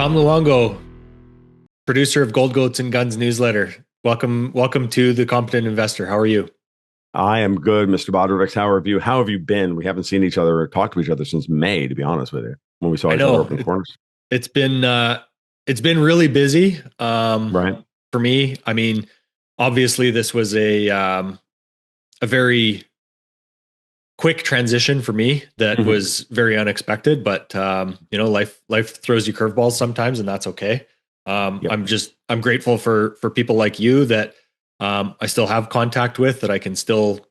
Tom Luongo, producer of Gold Goats and Guns newsletter. Welcome to the Competent Investor. How are you? I am good, Mr. Bodrovics. How have you? How have you been? We haven't seen each other or talked to each other since May, to be honest with you. When we saw I each other know open corners, it's been really busy right? for me. I mean, obviously this was a very quick transition for me that Mhm. was very unexpected. But life throws you curveballs sometimes, and that's okay. Yep. I'm grateful for people like you that I still have contact with, that I can still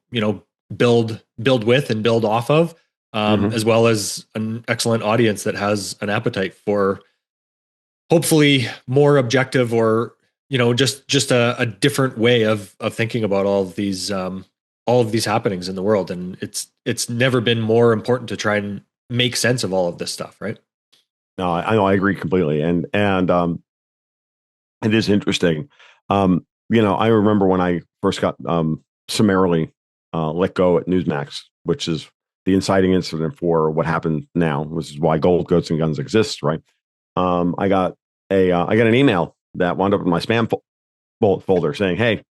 build with and build off of, hmm as well as an excellent audience that has an appetite for hopefully more objective, or just a different way of thinking about all of these happenings in the world. And it's never been more important to try and make sense of all of this stuff, right? No, I agree completely, and it is interesting. I remember when I first got summarily let go at Newsmax, which is the inciting incident for what happened now, which is why Gold Goats and Guns exists, right? I got I got an email that wound up in my spam folder saying, "Hey,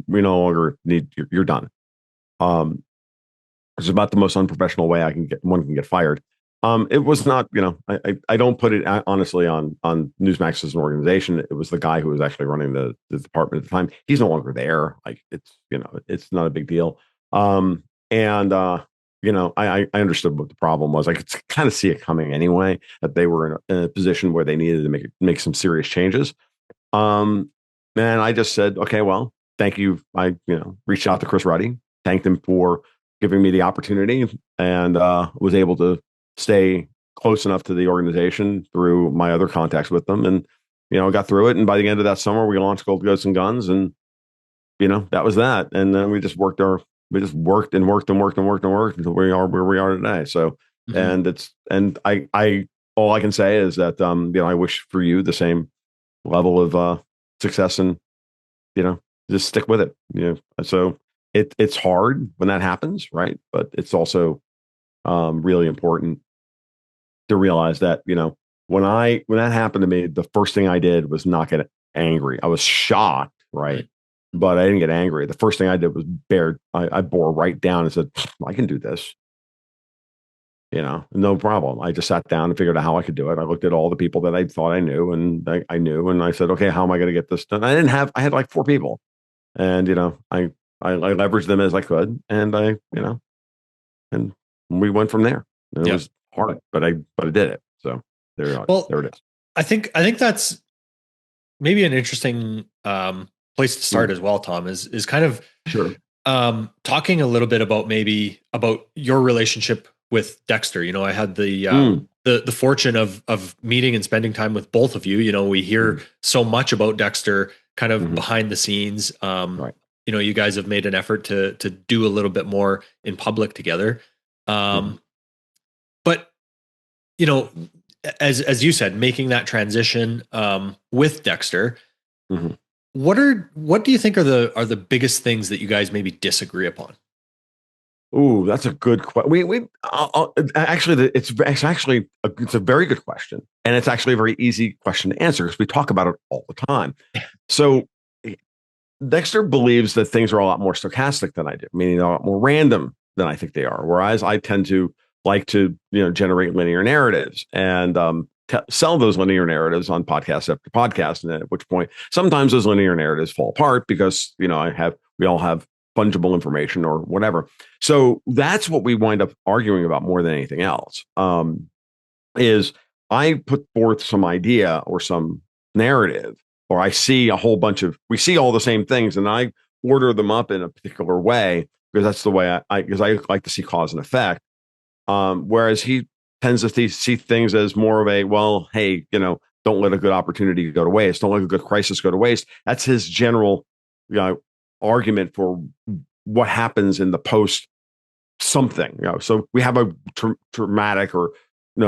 we no longer need you're done." Um, it's about the most unprofessional way one can get fired. It was not, I don't put it honestly on Newsmax as an organization. It was the guy who was actually running the department at the time. He's no longer there. Like it's not a big deal. I understood what the problem was. I could kind of see it coming anyway, that they were in a position where they needed to make some serious changes. Um, and I just said, okay, well, thank you. I reached out to Chris Ruddy, thanked him for giving me the opportunity, and was able to stay close enough to the organization through my other contacts with them, and got through it. And by the end of that summer, we launched Gold Goats and Guns, and that was that. And then we just worked and worked and worked and worked and worked until we are where we are today. So, Mhm. I all I can say is that I wish for you the same level of success, and just stick with it. So it's hard when that happens, right? But it's also really important to realize that when that happened to me, the first thing I did was not get angry. I was shocked, right? Right. But I didn't get angry. The first thing I did was I bore right down and said, I can do this. No problem. I just sat down and figured out how I could do it. I looked at all the people that I thought I knew, and I knew, and I said, okay, how am I going to get this done? I had like 4 people, and I leveraged them as I could, and and we went from there. And it Yeah. was hard, but I did it. So Well, there it is. I think that's maybe an interesting place to start Mm, as well, Tom, is kind of sure. talking a little bit about your relationship with Dexter. I had Mm, the fortune of meeting and spending time with both of you. We hear mm, so much about Dexter kind of mhm, behind the scenes. right. You guys have made an effort to do a little bit more in public together. Mhm, Um, but you know, as you said, making that transition with Dexter, mhm. what do you think are the biggest things that you guys maybe disagree upon? Ooh, that's a good question. Actually, it's a very good question, and it's actually a very easy question to answer because we talk about it all the time. So Dexter believes that things are a lot more stochastic than I do, meaning a lot more random than I think they are. Whereas I tend to like to, generate linear narratives and sell those linear narratives on podcast after podcast. And at which point, sometimes those linear narratives fall apart because we all have fungible information or whatever. So that's what we wind up arguing about more than anything else. Is I put forth some idea or some narrative, or I see we see all the same things, and I order them up in a particular way because that's the way because I like to see cause and effect. Whereas he tends to see things as more of a, well, hey, don't let a good opportunity go to waste. Don't let a good crisis go to waste. That's his general, argument for what happens in the post something. So we have a traumatic or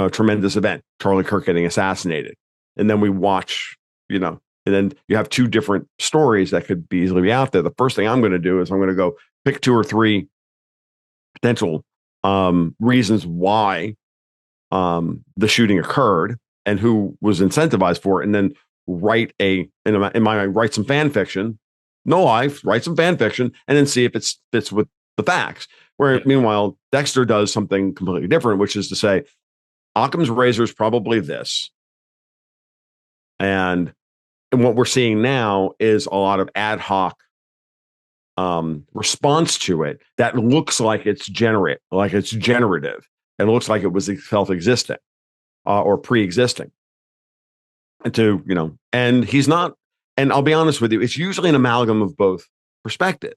tremendous event, Charlie Kirk getting assassinated, and then we watch, and then you have two different stories that could be easily be out there. The first thing I'm going to do is I'm going to go pick two or three potential reasons why the shooting occurred, and who was incentivized for it, and then write in my mind, write some fan fiction, no life, write some fan fiction, and then see if it fits with the facts. Where meanwhile, Dexter does something completely different, which is to say, Occam's razor is probably this. And what we're seeing now is a lot of ad hoc response to it that looks like it's generative, and looks like it was self-existing or pre-existing. And he's not. And I'll be honest with you, it's usually an amalgam of both perspectives,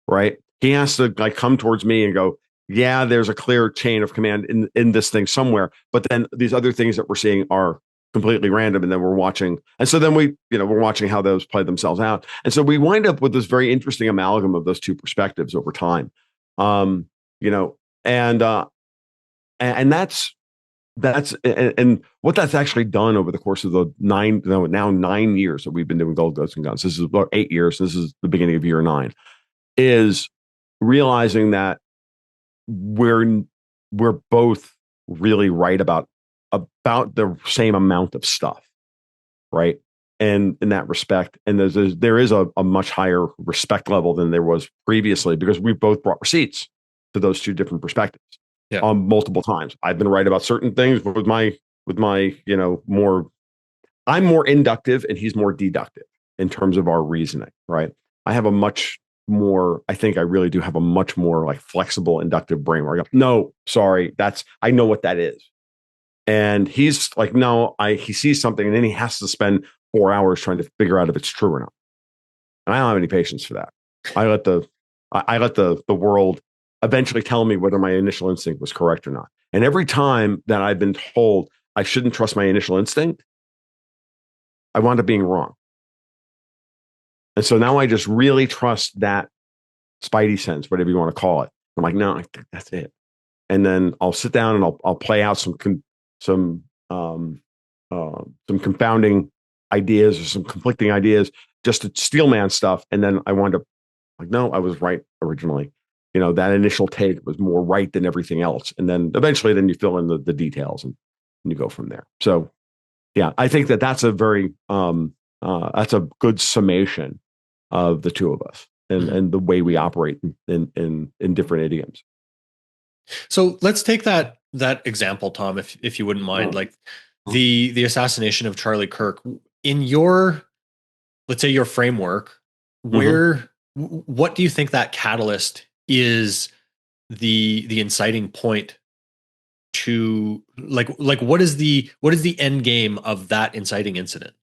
right? He has to come towards me and go, yeah, there's a clear chain of command in this thing somewhere, but then these other things that we're seeing are completely random, and then we're watching, and so then we're watching how those play themselves out, and so we wind up with this very interesting amalgam of those two perspectives over time, and and what that's actually done over the course of the 9 years that we've been doing Gold, Ghosts, and Guns. This is about 8 years. This is the beginning of year 9. Is realizing that we're both really right about the same amount of stuff, right? And in that respect, and there is a much higher respect level than there was previously, because we both brought receipts to those two different perspectives multiple times. I've been right about certain things with my more. I'm more inductive and he's more deductive in terms of our reasoning, right? I have a much more, I think I really do have a much more flexible inductive brain where I go, no, sorry, I know what that is. And he's like, no, he sees something and then he has to spend 4 hours trying to figure out if it's true or not. And I don't have any patience for that. I let the world eventually tell me whether my initial instinct was correct or not. And every time that I've been told I shouldn't trust my initial instinct, I wound up being wrong. And so now I just really trust that spidey sense, whatever you want to call it. I'm like, no, I think that's it. And then I'll sit down and I'll play out some confounding ideas or some conflicting ideas just to steelman stuff. And then I wind up like, no, I was right originally. That initial take was more right than everything else. And then eventually then you fill in the details and you go from there. So yeah, I think that's a very that's a good summation of the two of us and the way we operate in different idioms. So let's take that example, Tom, if you wouldn't mind, the assassination of Charlie Kirk. In your, let's say, your framework, what do you think that catalyst is? The inciting point to what is the end game of that inciting incident?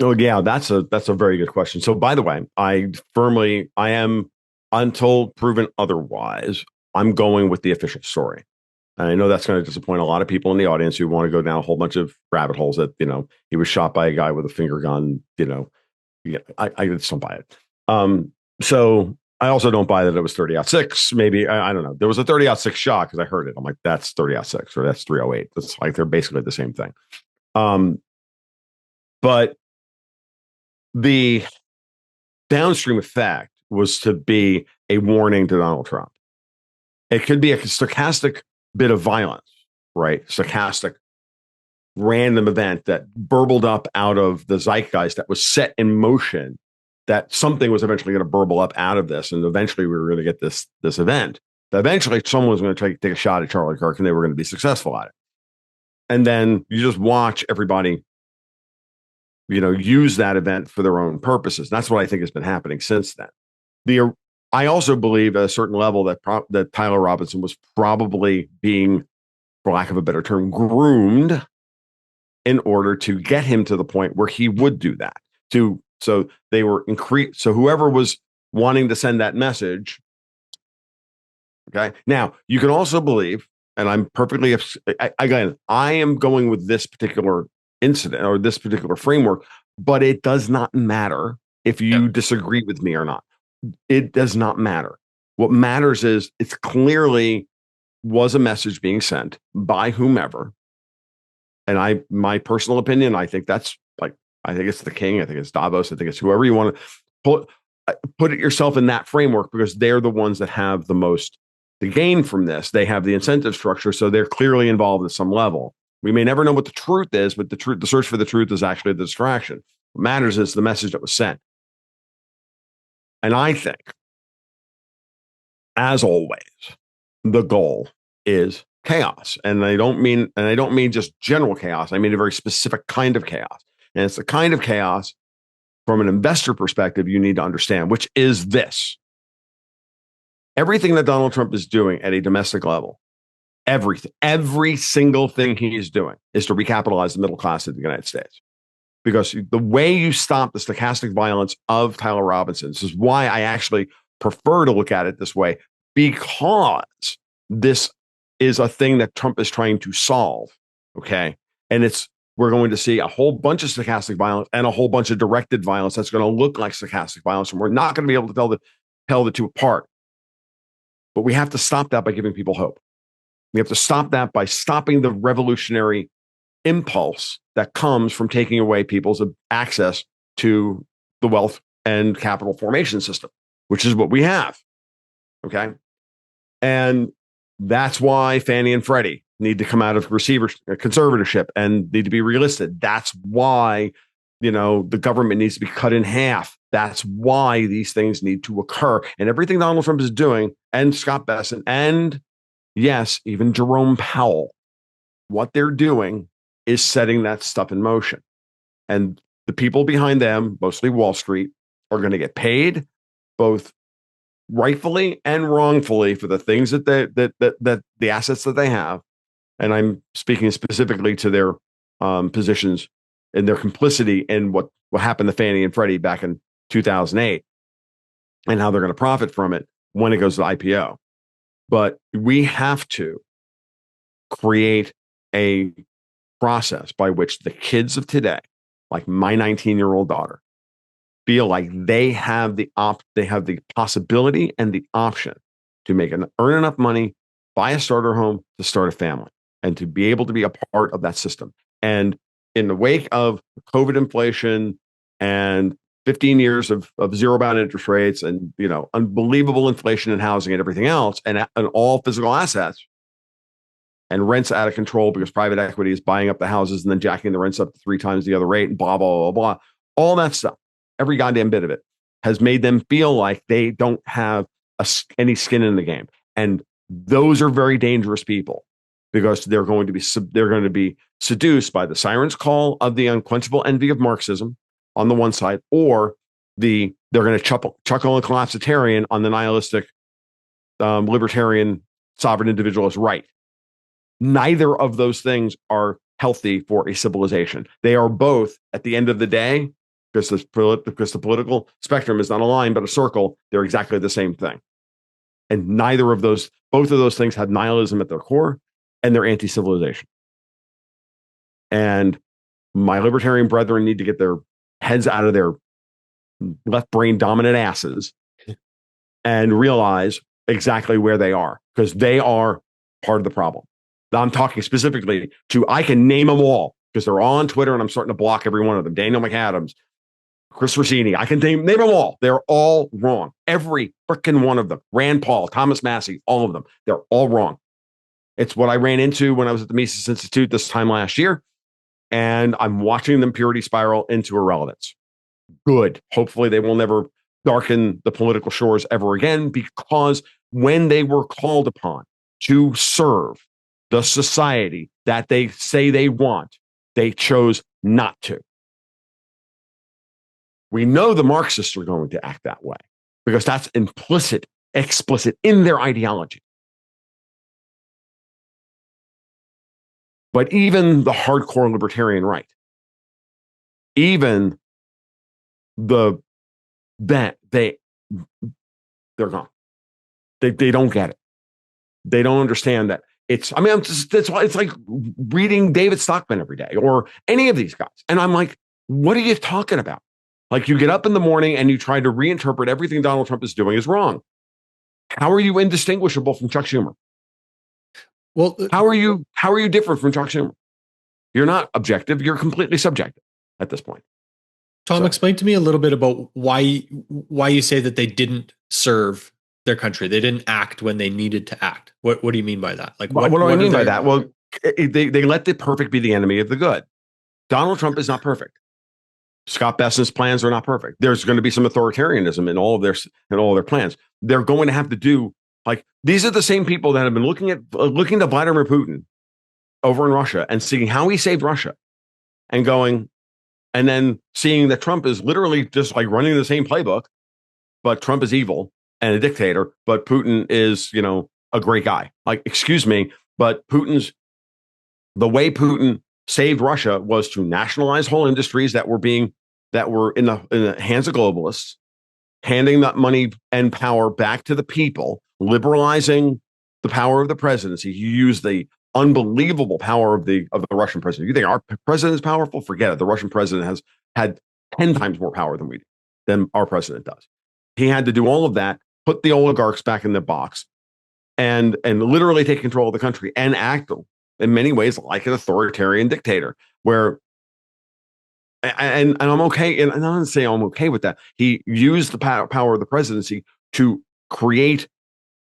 Oh yeah, that's a very good question. So by the way, I am, until proven otherwise, I'm going with the official story. And I know that's going to disappoint a lot of people in the audience who want to go down a whole bunch of rabbit holes that, he was shot by a guy with a finger gun, I just don't buy it. So I also don't buy that it was 30-06. Maybe, I don't know. There was a 30-06 shot because I heard it. I'm like, that's 30-06 or that's 308. That's they're basically the same thing. But the downstream effect was to be a warning to Donald Trump. It could be a stochastic bit of violence, right? Stochastic random event that burbled up out of the zeitgeist that was set in motion, that something was eventually going to burble up out of this. And eventually we were going to get this event. Eventually someone was going to take a shot at Charlie Kirk and they were going to be successful at it. And then you just watch everybody, use that event for their own purposes. That's what I think has been happening since then. I also believe at a certain level that Tyler Robinson was probably being, for lack of a better term, groomed in order to get him to the point where he would do that. So they were increased. So whoever was wanting to send that message. Okay. Now you can also believe, and I'm perfectly, again, I am going with this particular incident or this particular framework, but it does not matter if you disagree with me or not. It does not matter. What matters is it's clearly was a message being sent by whomever. And my personal opinion, I think that's I think it's the king. I think it's Davos. I think it's whoever you want to put it yourself in that framework, because they're the ones that have the most to gain from this. They have the incentive structure. So they're clearly involved at some level. We may never know what the truth is, but the search for the truth is actually the distraction. What matters is the message that was sent. And I think, as always, the goal is chaos. And I don't mean just general chaos. I mean a very specific kind of chaos. And it's the kind of chaos from an investor perspective you need to understand, which is this. Everything that Donald Trump is doing at a domestic level, every single thing he is doing is to recapitalize the middle class of the United States. Because the way you stop the stochastic violence of Tyler Robinson, this is why I actually prefer to look at it this way, because this is a thing that Trump is trying to solve. Okay. And we're going to see a whole bunch of stochastic violence and a whole bunch of directed violence that's going to look like stochastic violence. And we're not going to be able to tell the two apart. But we have to stop that by giving people hope. We have to stop that by stopping the revolutionary impulse that comes from taking away people's access to the wealth and capital formation system, which is what we have. Okay. And that's why Fannie and Freddie need to come out of conservatorship and need to be relisted. That's why, the government needs to be cut in half. That's why these things need to occur. And everything Donald Trump is doing, and Scott Bessent, and yes, even Jerome Powell, what they're doing is setting that stuff in motion. And the people behind them, mostly Wall Street, are going to get paid both rightfully and wrongfully for the things that the assets that they have. And I'm speaking specifically to their positions and their complicity in what happened to Fannie and Freddie back in 2008 and how they're going to profit from it when it goes to IPO. But we have to create a process by which the kids of today, like my 19-year-old daughter, feel like they have the possibility and the option to earn enough money, buy a starter home, to start a family, and to be able to be a part of that system. And in the wake of COVID inflation and 15 years of zero bound interest rates and unbelievable inflation in housing and everything else, and all physical assets, and rents out of control because private equity is buying up the houses and then jacking the rents up to 3 times the other rate, and blah blah blah blah, all that stuff, every goddamn bit of it has made them feel like they don't have any skin in the game. And those are very dangerous people, because they're going to be seduced by the siren's call of the unquenchable envy of Marxism on the one side, or they're going to chuckle and collapsitarian on the nihilistic libertarian sovereign individualist right. Neither of those things are healthy for a civilization. They are both, at the end of the day, because the political spectrum is not a line but a circle, they're exactly the same thing. And both of those things have nihilism at their core, and they're anti-civilization. And my libertarian brethren need to get their heads out of their left brain dominant asses and realize exactly where they are, because they are part of the problem. I'm talking specifically I can name them all because they're all on Twitter, and I'm starting to block every one of them. Daniel McAdams, Chris Rossini, I can name them all. They're all wrong. Every freaking one of them. Rand Paul, Thomas Massey, all of them. They're all wrong. It's what I ran into when I was at the Mises Institute this time last year, and I'm watching them purity spiral into irrelevance. Good. Hopefully they will never darken the political shores ever again, because when they were called upon to serve the society that they say they want, they chose not to. We know the Marxists are going to act that way because that's explicit in their ideology. But even the hardcore libertarian right, even they're gone. They don't get it. They don't understand that. It's like reading David Stockman every day or any of these guys. And I'm like, what are you talking about? Like, you get up in the morning and you try to reinterpret everything Donald Trump is doing is wrong. How are you indistinguishable from Chuck Schumer? Well, how are you different from Chuck Schumer? You're not objective. You're completely subjective at this point. Tom, explain to me a little bit about why you say that they didn't serve their country. They didn't act when they needed to act. What do you mean by that? Like, what do I mean by that? Well, they let the perfect be the enemy of the good. Donald Trump is not perfect. Scott Bessent's plans are not perfect. There's going to be some authoritarianism in all of their plans. They're going to have to do, like, these are the same people that have been looking to Vladimir Putin over in Russia and seeing how he saved Russia, and then seeing that Trump is literally just like running the same playbook, but Trump is evil and a dictator, but Putin is, a great guy. Like, excuse me, but the way Putin saved Russia was to nationalize whole industries that were in the hands of globalists, handing that money and power back to the people, liberalizing the power of the presidency. You use the unbelievable power of the Russian president. You think our president is powerful? Forget it. The Russian president has had 10 times more power than our president does. He had to do all of that, put the oligarchs back in the box, and literally take control of the country and act in many ways like an authoritarian dictator, where, and I'm okay, and I'm not saying I'm okay with that. He used the power of the presidency to create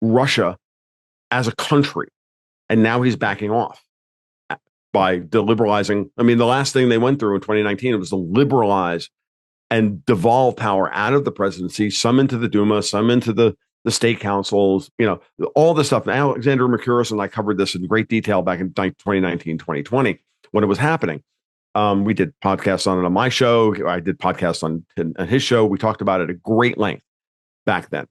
Russia as a country, and now he's backing off by deliberalizing. I mean, the last thing they went through in 2019 was to liberalize and devolve power out of the presidency, some into the Duma, some into the state councils, all this stuff. Alexander Mercouris and I covered this in great detail back in 2019, 2020, when it was happening. We did podcasts on it on my show. I did podcasts on his show. We talked about it at great length back then.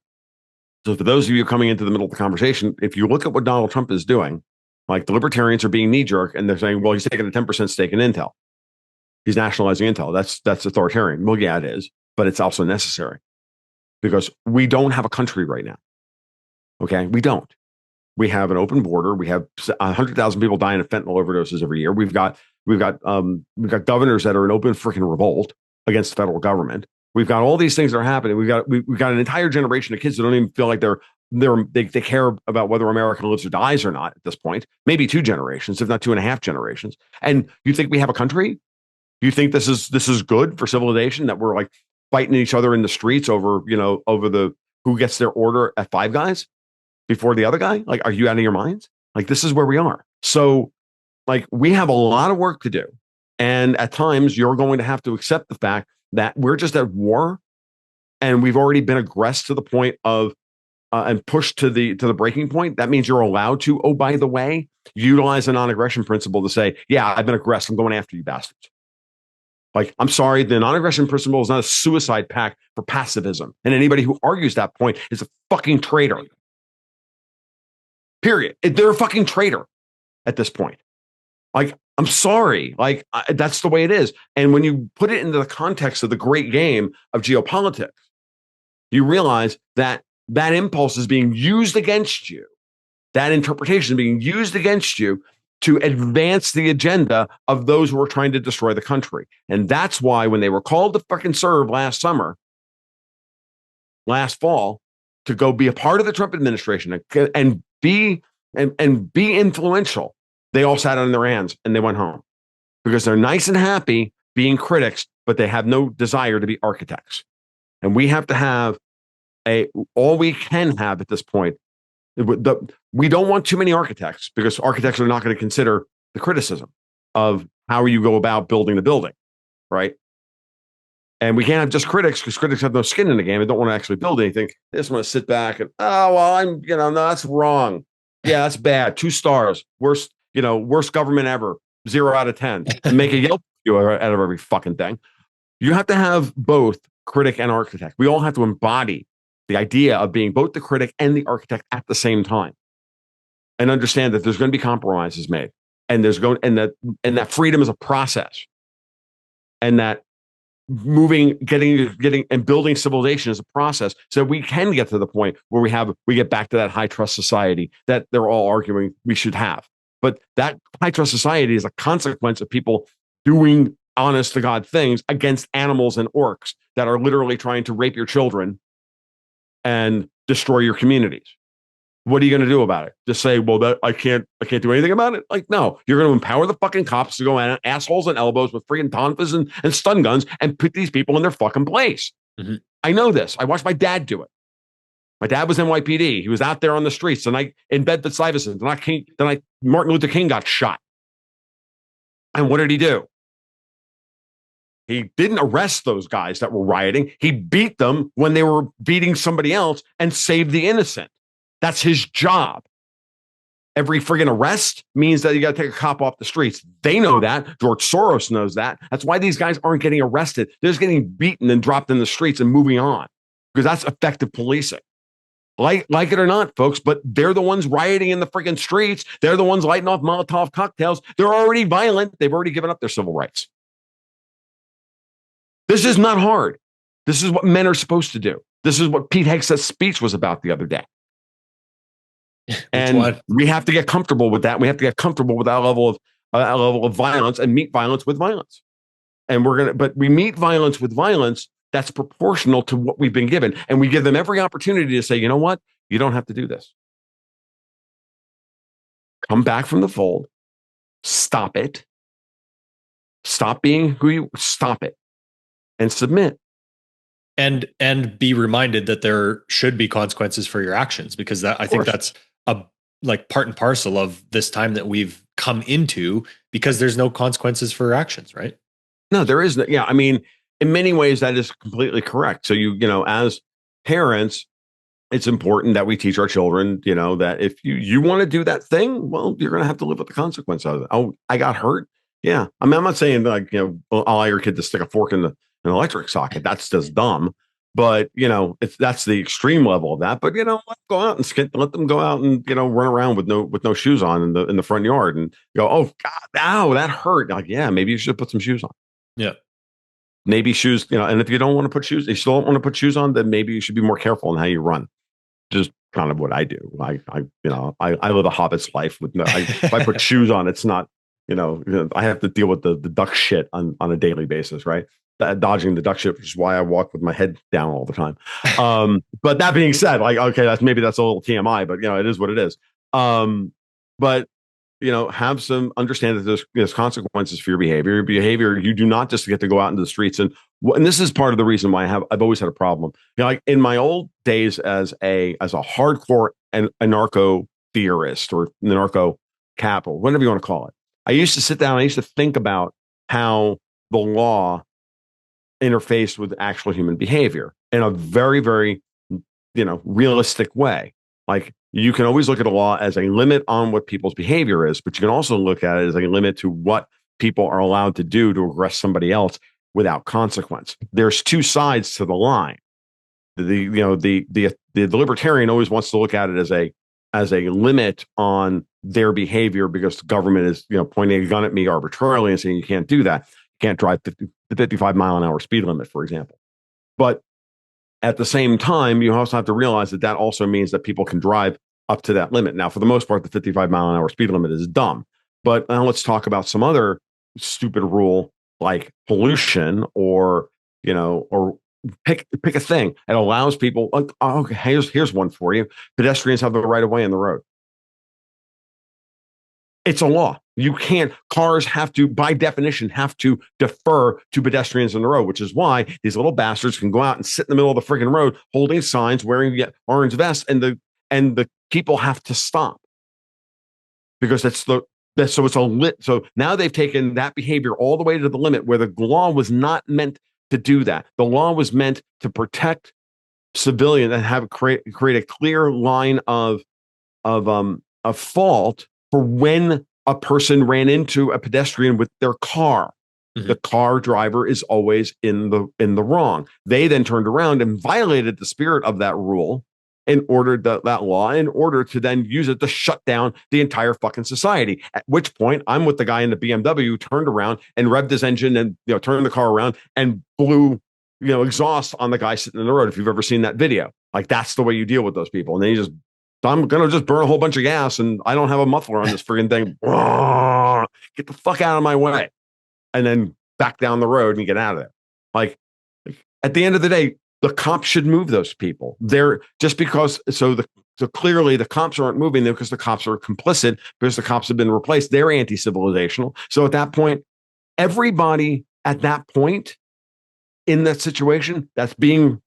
So for those of you coming into the middle of the conversation, if you look at what Donald Trump is doing, like, the Libertarians are being knee-jerk, and they're saying, well, he's taking a 10% stake in Intel. He's nationalizing Intel. That's authoritarian. Well, yeah, it is, but it's also necessary, because we don't have a country right now. Okay, we don't. We have an open border. We have 100,000 people dying of fentanyl overdoses every year. We've got governors that are in open freaking revolt against the federal government. We've got all these things that are happening. We've got an entire generation of kids that don't even feel like they care about whether America lives or dies or not at this point. Maybe 2 generations, if not 2.5 generations. And you think we have a country? You think this is good for civilization, that we're like fighting each other in the streets over the who gets their order at Five Guys before the other guy? Like, are you out of your minds? Like, this is where we are. So, like, we have a lot of work to do, and at times you're going to have to accept the fact that we're just at war, and we've already been aggressed to the point of and pushed to the breaking point. That means you're allowed to, oh, by the way, utilize a non-aggression principle to say, yeah, I've been aggressed, I'm going after you bastards. Like, I'm sorry, the non-aggression principle is not a suicide pact for pacifism. And anybody who argues that point is a fucking traitor. Period. They're a fucking traitor at this point. Like, I'm sorry. Like, that's the way it is. And when you put it into the context of the great game of geopolitics, you realize that impulse is being used against you. That interpretation is being used against you to advance the agenda of those who are trying to destroy the country. And that's why when they were called to fucking serve last fall, to go be a part of the Trump administration and be influential, they all sat on their hands and they went home, because they're nice and happy being critics, but they have no desire to be architects. And we have to have all we can have at this point. We don't want too many architects, because architects are not going to consider the criticism of how you go about building the building, right? And we can't have just critics, because critics have no skin in the game and don't want to actually build anything. They just want to sit back and, oh, well, no, that's wrong. Yeah, that's bad. 2 stars. Worst government ever. 0 out of 10. Make a Yelp review out of every fucking thing. You have to have both critic and architect. We all have to embody the idea of being both the critic and the architect at the same time, and understand that there's going to be compromises made, and that freedom is a process, and that getting and building civilization is a process, so we can get to the point where we get back to that high trust society that they're all arguing we should have. But that high trust society is a consequence of people doing honest to God things against animals and orcs that are literally trying to rape your children and destroy your communities. What are you going to do about it? Just say, well, I can't do anything about it? Like, no, you're going to empower the fucking cops to go in assholes and elbows with freaking tonfas and stun guns and put these people in their fucking place. Mm-hmm. I know this. I watched my dad do it. My dad was NYPD. He was out there on the streets, and in Bedford-Stuyvesant. Then Martin Luther King got shot And what did he do? He didn't arrest those guys that were rioting. He beat them when they were beating somebody else and saved the innocent. That's his job. Every friggin' arrest means that you got to take a cop off the streets. They know that. George Soros knows that. That's why these guys aren't getting arrested. They're just getting beaten and dropped in the streets and moving on, because that's effective policing. Like it or not, folks, but they're the ones rioting in the friggin' streets. They're the ones lighting off Molotov cocktails. They're already violent. They've already given up their civil rights. This is not hard. This is what men are supposed to do. This is what Pete Hegseth's speech was about the other day. And we have to get comfortable with that. We have to get comfortable with that level of violence and meet violence with violence. And but we meet violence with violence that's proportional to what we've been given. And we give them every opportunity to say, you know what? You don't have to do this. Come back from the fold. Stop it. Stop being who you stop it and submit. And be reminded that there should be consequences for your actions, because I think that's like part and parcel of this time that we've come into, because there's no consequences for actions, right? No, there isn't. Yeah. I mean, in many ways, that is completely correct. So as parents, it's important that we teach our children, that if you want to do that thing, well, you're going to have to live with the consequence of it. Oh, I got hurt. Yeah. I mean, I'm not saying allow your kid to stick a fork in an electric socket. That's just dumb. But, that's the extreme level of that. But, let them go out and, run around with no shoes on in the front yard and go, oh, God, ow, that hurt. Like, yeah, maybe you should put some shoes on. Yeah. Maybe shoes, and if you don't want to put shoes, you still don't want to put shoes on, then maybe you should be more careful in how you run. Just kind of what I do. I live a hobbit's life with if I put shoes on, it's not, I have to deal with the duck shit on a daily basis, right? Dodging the duck shit, which is why I walk with my head down all the time. But that being said, okay, that's a little TMI, but it is what it is. But have some understand that there's consequences for your behavior. Your behavior, you do not just get to go out into the streets. And this is part of the reason why I've always had a problem. Like in my old days as a hardcore anarcho theorist or anarcho capital, whatever you want to call it, I used to sit down. I used to think about how the law interfaced with actual human behavior in a very, very, realistic way. Like, you can always look at a law as a limit on what people's behavior is, but you can also look at it as a limit to what people are allowed to do to aggress somebody else without consequence. There's two sides to the line. The libertarian always wants to look at it as a limit on their behavior because the government is, pointing a gun at me arbitrarily and saying you can't do that. You can't drive the 55-mile-an-hour speed limit, for example. But at the same time, you also have to realize that also means that people can drive up to that limit. Now, for the most part, the 55-mile-an-hour speed limit is dumb. But now let's talk about some other stupid rule like pollution or pick a thing. It allows people, okay, here's one for you. Pedestrians have the right of way in the road. It's a law. Cars have to, by definition, have to defer to pedestrians in the road, which is why these little bastards can go out and sit in the middle of the freaking road holding signs, wearing orange vests, and the people have to stop. Because so it's a lit. So now they've taken that behavior all the way to the limit where the law was not meant to do that. The law was meant to protect civilians and create a clear line of fault for when a person ran into a pedestrian with their car. Mm-hmm. The car driver is always in the wrong. They then turned around and violated the spirit of that rule in order that law, in order to then use it to shut down the entire fucking society. At which point, I'm with the guy in the BMW who turned around and revved his engine and turned the car around and blew exhaust on the guy sitting in the road. If you've ever seen that video, like that's the way you deal with those people. And then I'm going to just burn a whole bunch of gas and I don't have a muffler on this friggin' thing. Get the fuck out of my way. And then back down the road and get out of there. Like, at the end of the day, the cops should move those people. So clearly the cops aren't moving them because the cops are complicit, because the cops have been replaced. They're anti-civilizational. So at that point, everybody at that point in that situation that's being,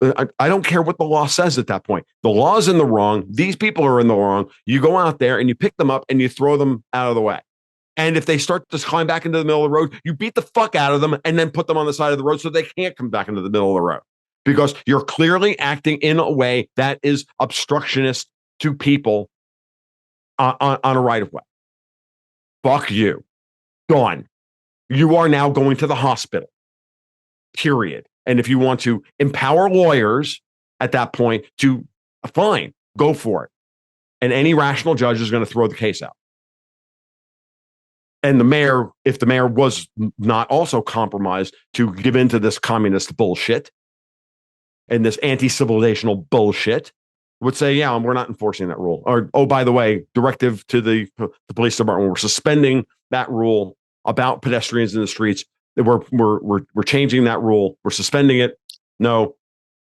I don't care what the law says at that point. The law is in the wrong. These people are in the wrong. You go out there and you pick them up and you throw them out of the way. And if they start to climb back into the middle of the road, you beat the fuck out of them and then put them on the side of the road so they can't come back into the middle of the road. Because you're clearly acting in a way that is obstructionist to people on a right of way. Fuck you. Gone. You are now going to the hospital. Period. And if you want to empower lawyers at that point to, fine, go for it. And any rational judge is going to throw the case out. And the mayor, if the mayor was not also compromised to give into this communist bullshit and this anti-civilizational bullshit, would say, yeah, we're not enforcing that rule. Or, oh, by the way, directive to the police department, we're suspending that rule about pedestrians in the streets. We're changing that rule. We're suspending it. No,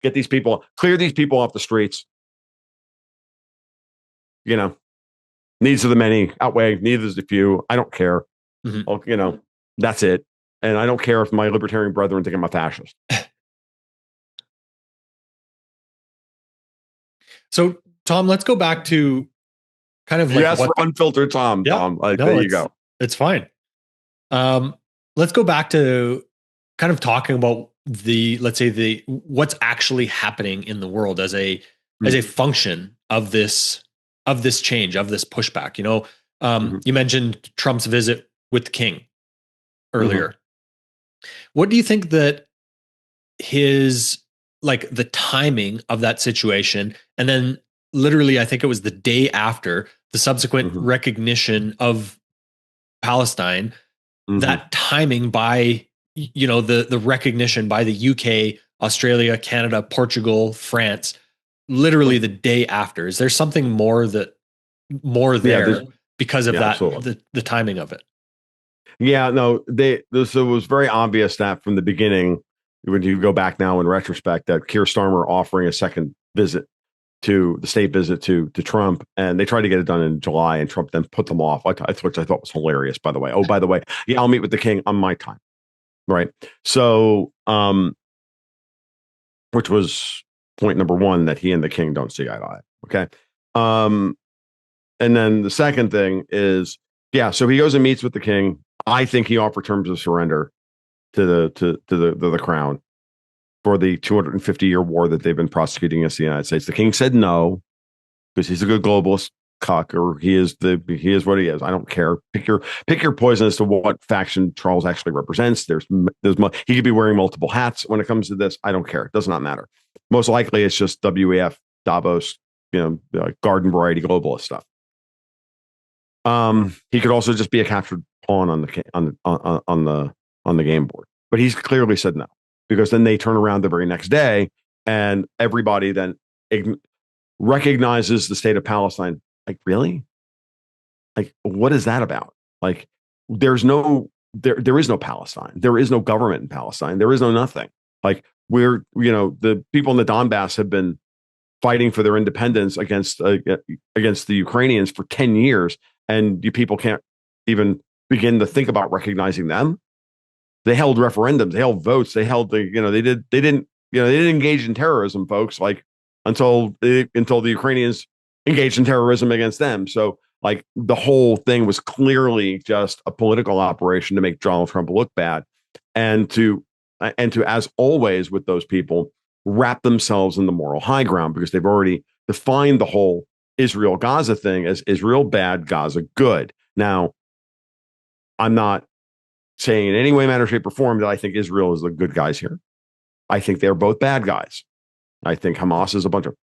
get these people, clear these people off the streets. You know, needs of the many outweigh needs of the few. I don't care. Mm-hmm. You know, that's it. And I don't care if my libertarian brethren think I'm a fascist. So, Tom, let's go back to kind of like yes, for unfiltered Tom. Yeah, Tom, there you go. It's fine. Let's go back to kind of talking about let's say what's actually happening in the world as a function of this change, of this pushback. You know, you mentioned Trump's visit with the king earlier. What do you think that the timing of that situation, and then literally, I think it was the day after the subsequent recognition of Palestine, that timing by, you know, the recognition by the UK, Australia, Canada, Portugal, France, literally the day after. Is there something more there because of that, the timing of it? Yeah, no, it was very obvious that from the beginning, when you go back now in retrospect, that Keir Starmer offering a second visit to the state visit to Trump, and they tried to get it done in July, and Trump then put them off, which I thought was hilarious, by the way. Oh, by the way, yeah, I'll meet with the king on my time. Right. So, which was point number one, that he and the king don't see eye to eye. Okay. And then the second thing is, yeah, so he goes and meets with the king. I think he offered terms of surrender to the crown for the 250-year war that they've been prosecuting against the United States. The king said no, because he's a good globalist cuck, or he is what he is. I don't care. Pick your poison as to what faction Charles actually represents. He could be wearing multiple hats when it comes to this. I don't care. It does not matter. Most likely, it's just WEF, Davos, you know, garden variety globalist stuff. He could also just be a captured pawn on the game board, but he's clearly said no, because then they turn around the very next day and everybody then recognizes the state of Palestine. Like, really? Like, what is that about? Like, there is no Palestine. There is no government in Palestine. There is no nothing. Like, the people in the Donbass have been fighting for their independence against the Ukrainians for 10 years. And you people can't even begin to think about recognizing them. They held referendums, they held votes, they didn't engage in terrorism, folks, like until the Ukrainians engaged in terrorism against them. So, like, the whole thing was clearly just a political operation to make Donald Trump look bad, and to as always with those people, wrap themselves in the moral high ground, because they've already defined the whole Israel-Gaza thing as Israel bad, Gaza good. Now, I'm not saying in any way, manner, shape, or form that I think Israel is the good guys here. I think they're both bad guys. I think Hamas is a bunch of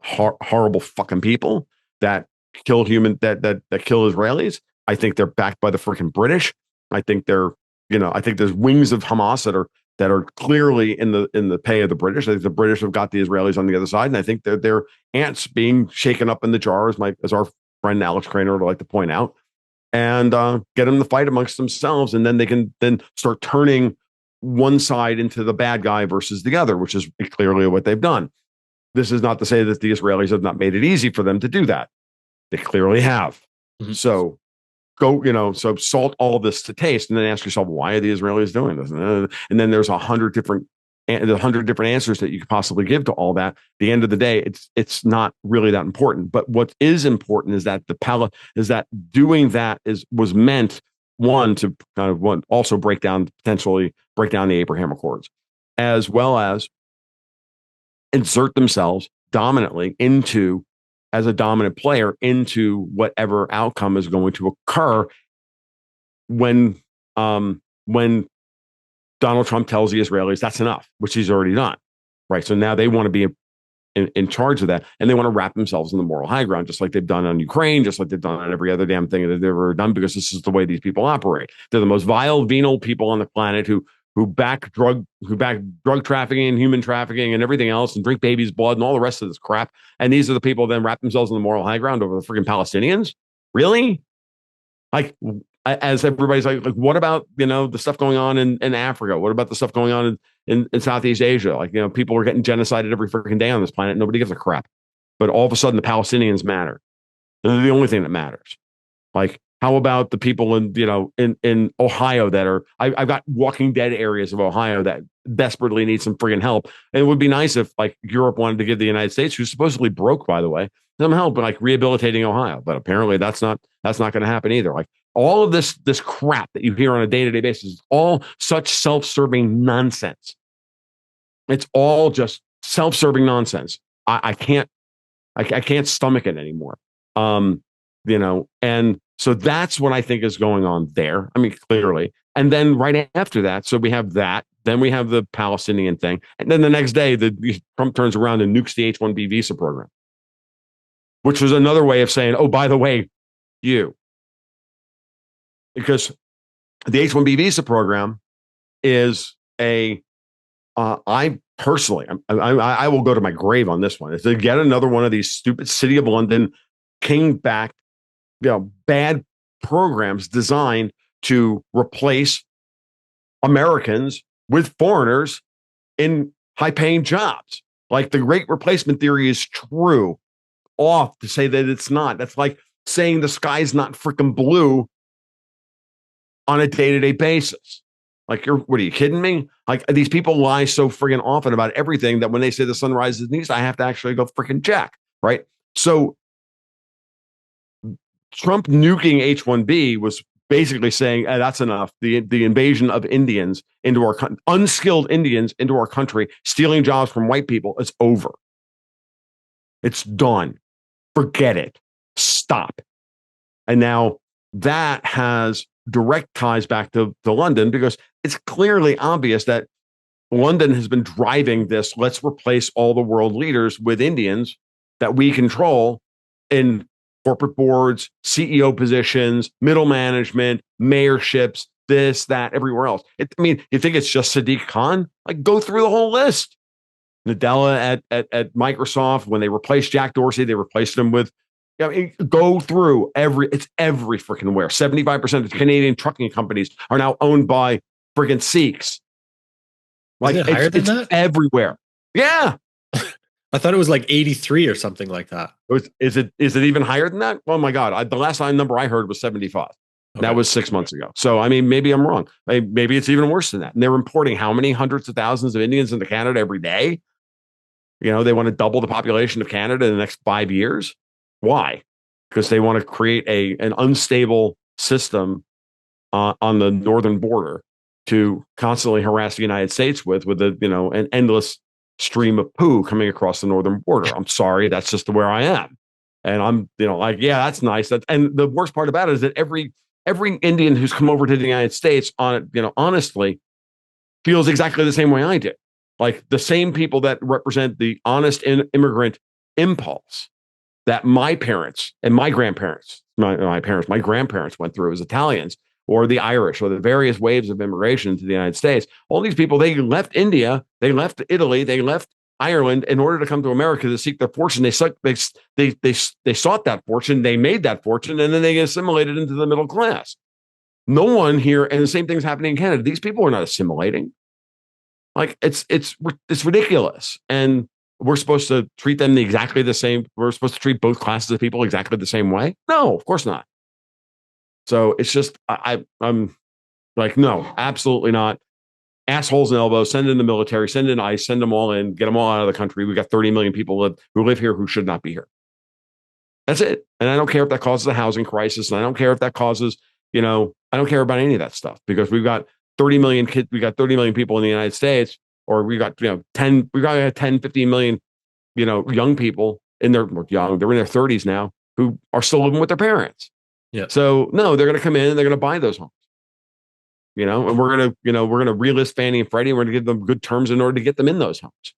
horrible fucking people that kill kill Israelis. I think they're backed by the freaking British. I think I think there's wings of Hamas that are clearly in the pay of the British. I think the British have got the Israelis on the other side, and I think they're ants being shaken up in the jar, as our friend Alex Craner would like to point out, and get them to fight amongst themselves, and then they can then start turning one side into the bad guy versus the other, which is clearly what they've done. This is not to say that the Israelis have not made it easy for them to do that. They clearly have. Mm-hmm. So so salt all this to taste, and then ask yourself, why are the Israelis doing this? And then there's 100 different answers that you could possibly give to all that. At the end of the day, it's not really that important. But what is important is that doing that was meant one, to kind of also potentially break down the Abraham Accords, as well as insert themselves dominantly as a dominant player into whatever outcome is going to occur when Donald Trump tells the Israelis that's enough, which he's already done. Right. So now they want to be in charge of that, and they want to wrap themselves in the moral high ground, just like they've done on Ukraine, just like they've done on every other damn thing that they've ever done, because this is the way these people operate. They're the most vile, venal people on the planet who back drug trafficking and human trafficking and everything else, and drink babies' blood and all the rest of this crap. And these are the people that then wrap themselves in the moral high ground over the freaking Palestinians. Really? Like, as everybody's like, what about, the stuff going on in Africa? What about the stuff going on in Southeast Asia? Like, people are getting genocided every freaking day on this planet. Nobody gives a crap. But all of a sudden, the Palestinians matter. They're the only thing that matters. Like, how about the people in Ohio that are, I've got Walking Dead areas of Ohio that desperately need some friggin' help. And it would be nice if, like, Europe wanted to give the United States, who's supposedly broke, by the way, some help, but like rehabilitating Ohio. But apparently that's not going to happen either. Like, all of this crap that you hear on a day-to-day basis is all such self-serving nonsense. It's all just self-serving nonsense. I can't stomach it anymore. And so that's what I think is going on there. I mean, clearly. And then right after that, so we have that. Then we have the Palestinian thing. And then the next day, Trump turns around and nukes the H-1B visa program, which was another way of saying, oh, by the way, because the H-1B visa program is I personally, I will go to my grave on this one. It's to get another one of these stupid City of London, king-backed, bad programs designed to replace Americans with foreigners in high-paying jobs. Like, the great replacement theory is true. Off to say that it's not. That's like saying the sky's not freaking blue on a day-to-day basis. Like, what are you kidding me? Like, these people lie so friggin' often about everything that when they say the sun rises in the east, I have to actually go freaking check, right? So Trump nuking H-1B was basically saying, that's enough. The invasion of Indians into our unskilled Indians into our country, stealing jobs from white people, is over. It's done. Forget it. Stop. And now that has direct ties back to London, because it's clearly obvious that London has been driving this. Let's replace all the world leaders with Indians that we control in corporate boards, CEO positions, middle management, mayorships, this, that, everywhere else. I mean, you think it's just Sadiq Khan? Like, go through the whole list. Nadella at Microsoft, when they replaced Jack Dorsey, they replaced him with, go through every freaking where. 75% of Canadian trucking companies are now owned by friggin' Sikhs. Like, is it higher than it's that? Everywhere. Yeah. I thought it was like 83 or something like that. Is it even higher than that? Oh my God. The last number I heard was 75. Okay. That was 6 months ago. So, I mean, maybe I'm wrong. Maybe it's even worse than that. And they're importing how many hundreds of thousands of Indians into Canada every day? They want to double the population of Canada in the next 5 years. Why? Because they want to create an unstable system on the northern border to constantly harass the United States with an endless stream of poo coming across the northern border. I'm sorry, that's just where I am. And I'm, like, yeah, that's nice. And the worst part about it is that every Indian who's come over to the United States, honestly, feels exactly the same way I do. Like, the same people that represent the honest immigrant impulse that my parents and my grandparents, my grandparents went through as Italians, or the Irish, or the various waves of immigration to the United States. All these people, they left India, they left Italy, they left Ireland in order to come to America to seek their fortune. They sought that fortune, they made that fortune, and then they assimilated into the middle class. No one here, and the same thing's happening in Canada. These people are not assimilating. Like, it's ridiculous. And we're supposed to treat them exactly the same. We're supposed to treat both classes of people exactly the same way. No, of course not. So it's just, I'm like, no, absolutely not. Assholes and elbows, send in the military, send in ICE, send them all in, get them all out of the country. We've got 30 million people who live here who should not be here. That's it. And I don't care if that causes a housing crisis. And I don't care if that causes, I don't care about any of that stuff because we've got 30 million kids, we got 30 million people in the United States, or we got, 10, we got 10, 15 million, young people they're in their 30s now who are still living with their parents. Yeah. So no, they're going to come in and they're going to buy those homes, and we're going to relist Fannie and Freddie. And we're going to give them good terms in order to get them in those homes.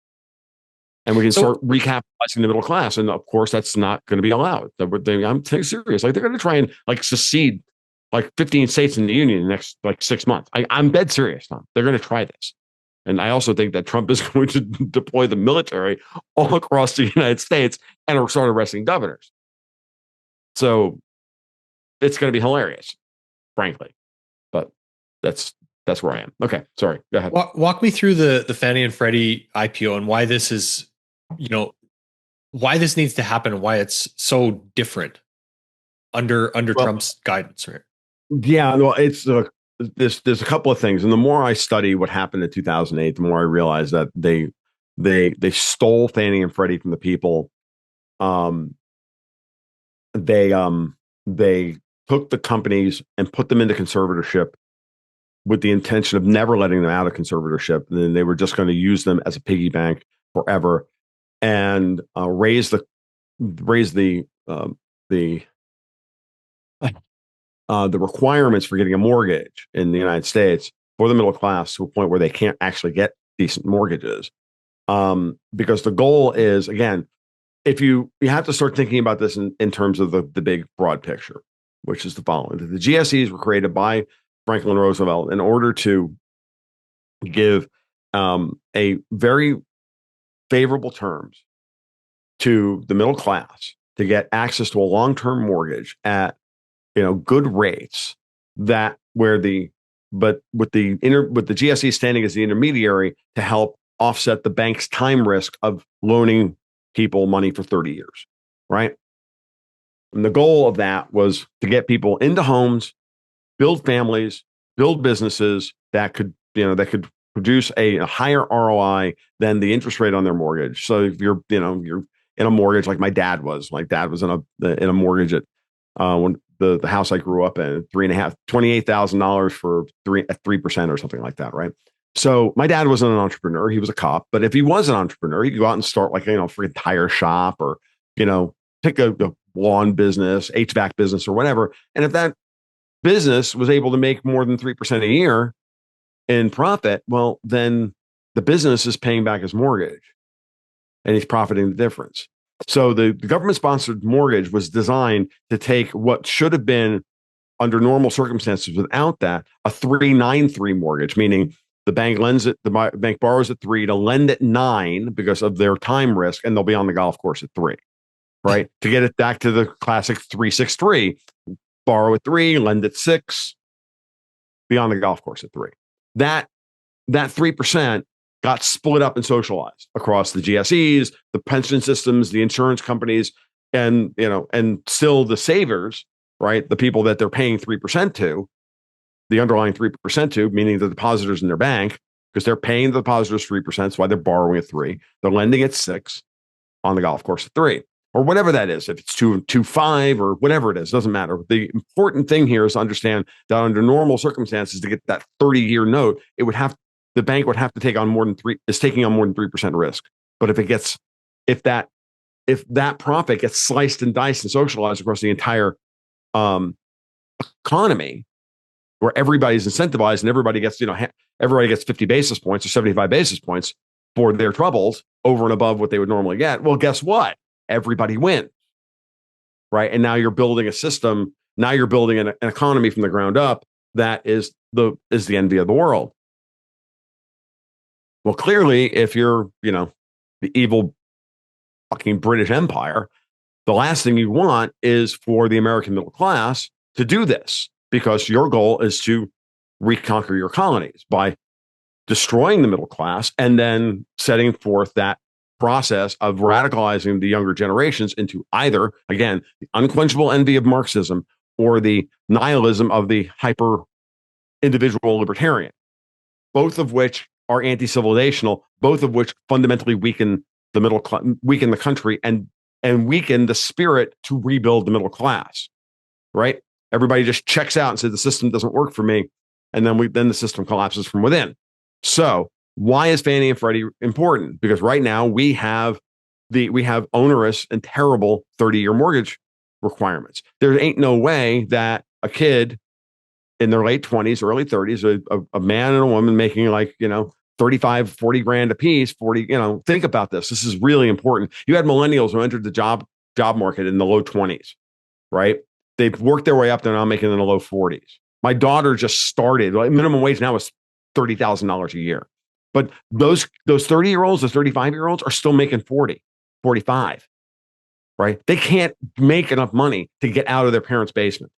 And we can start recapitalizing the middle class. And of course, that's not going to be allowed. I'm serious. Like they're going to try and secede 15 states in the union in the next 6 months. I'm dead serious, Tom. They're going to try this. And I also think that Trump is going to deploy the military all across the United States and start arresting governors. So it's going to be hilarious, frankly. But that's where I am. Okay, sorry. Go ahead. Walk me through the Fannie and Freddie IPO and why this is, why this needs to happen and why it's so different under Trump's guidance, right? Yeah, well, it's there's a couple of things, and the more I study what happened in 2008, the more I realize that they stole Fannie and Freddie from the people. They took the companies and put them into conservatorship with the intention of never letting them out of conservatorship. And then they were just going to use them as a piggy bank forever, and raise the requirements for getting a mortgage in the United States for the middle class to a point where they can't actually get decent mortgages. Because the goal is, again, if you have to start thinking about this in terms of the big broad picture, which is the following. The GSEs were created by Franklin Roosevelt in order to give a very favorable terms to the middle class to get access to a long-term mortgage at good rates, with the GSE standing as the intermediary to help offset the bank's time risk of loaning people money for 30 years, right? And the goal of that was to get people into homes, build families, build businesses that could produce a higher ROI than the interest rate on their mortgage. So if you're in a mortgage like my dad was in a mortgage at when the house I grew up in, $28,000 for 3% or something like that, right? So my dad wasn't an entrepreneur; he was a cop. But if he was an entrepreneur, he could go out and start freaking tire shop or pick a lawn business, HVAC business, or whatever. And if that business was able to make more than 3% a year in profit, well, then the business is paying back his mortgage, and he's profiting the difference. So the government-sponsored mortgage was designed to take what should have been, under normal circumstances, without that, a 3.93 mortgage, meaning the bank bank borrows at 3 to lend at 9 because of their time risk, and they'll be on the golf course at 3, right? To get it back to the classic 3.63, borrow at 3, lend at 6, be on the golf course at 3. That 3% got split up and socialized across the GSEs, the pension systems, the insurance companies, and still the savers, right? The people that they're paying 3% to, the underlying 3% to, meaning the depositors in their bank, because they're paying the depositors 3%. That's why they're borrowing at 3. They're lending at 6 on the golf course at 3, or whatever that is. If it's 2.5 or whatever it is, doesn't matter. The important thing here is to understand that under normal circumstances, to get that 30-year note, the bank would have to take on more than 3% risk. But if that profit gets sliced and diced and socialized across the entire economy, where everybody's incentivized and everybody gets 50 basis points or 75 basis points for their troubles over and above what they would normally get, well, guess what? Everybody wins, right? And now you're building a system. Now you're building an economy from the ground up that is the envy of the world. Well, clearly, if you're, the evil fucking British Empire, the last thing you want is for the American middle class to do this, because your goal is to reconquer your colonies by destroying the middle class and then setting forth that process of radicalizing the younger generations into either, again, the unquenchable envy of Marxism or the nihilism of the hyper individual libertarian, both of which are anti-civilizational, both of which fundamentally weaken the weaken the country and weaken the spirit to rebuild the middle class, right? Everybody just checks out and says the system doesn't work for me, and then the system collapses from within. So why is Fannie and Freddie important? Because right now we have onerous and terrible 30-year mortgage requirements. There ain't no way that a kid in their late 20s, early 30s, a man and a woman making like, 35, 40 grand a piece, 40, think about this. This is really important. You had millennials who entered the job market in the low 20s, right? They've worked their way up. They're now making in the low 40s. My daughter just started, like minimum wage now is $30,000 a year. But those 30-year-olds, those 35-year-olds are still making 40, 45, right? They can't make enough money to get out of their parents' basement.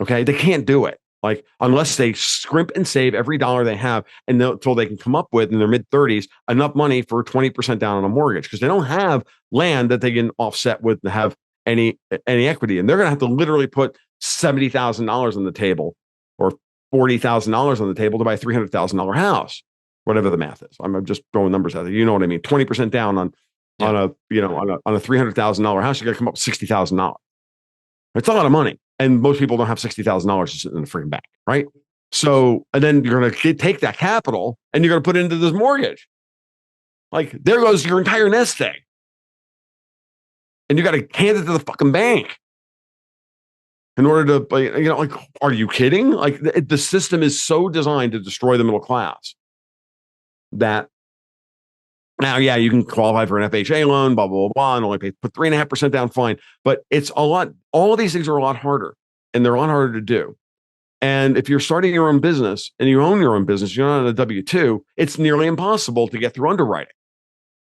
Okay. They can't do it. Like, unless they scrimp and save every dollar they have until they can come up with in their mid 30s enough money for 20% down on a mortgage, because they don't have land that they can offset with to have any equity. And they're going to have to literally put $70,000 on the table or $40,000 on the table to buy a $300,000 house, whatever the math is. I'm just throwing numbers out there. You know what I mean? 20% down on a $300,000 house, you got to come up with $60,000. It's a lot of money. And most people don't have $60,000 just sitting in the freaking bank, right? So, and then you're going to take that capital and you're going to put it into this mortgage. Like, there goes your entire nest egg. And you got to hand it to the fucking bank in order to, are you kidding? Like, the system is so designed to destroy the middle class that now, yeah, you can qualify for an FHA loan, blah, blah, blah, and only put 3.5% down, fine. But it's a lot. All of these things are a lot harder, and they're a lot harder to do. And if you're starting your own business and you own your own business, you're not on a W-2, it's nearly impossible to get through underwriting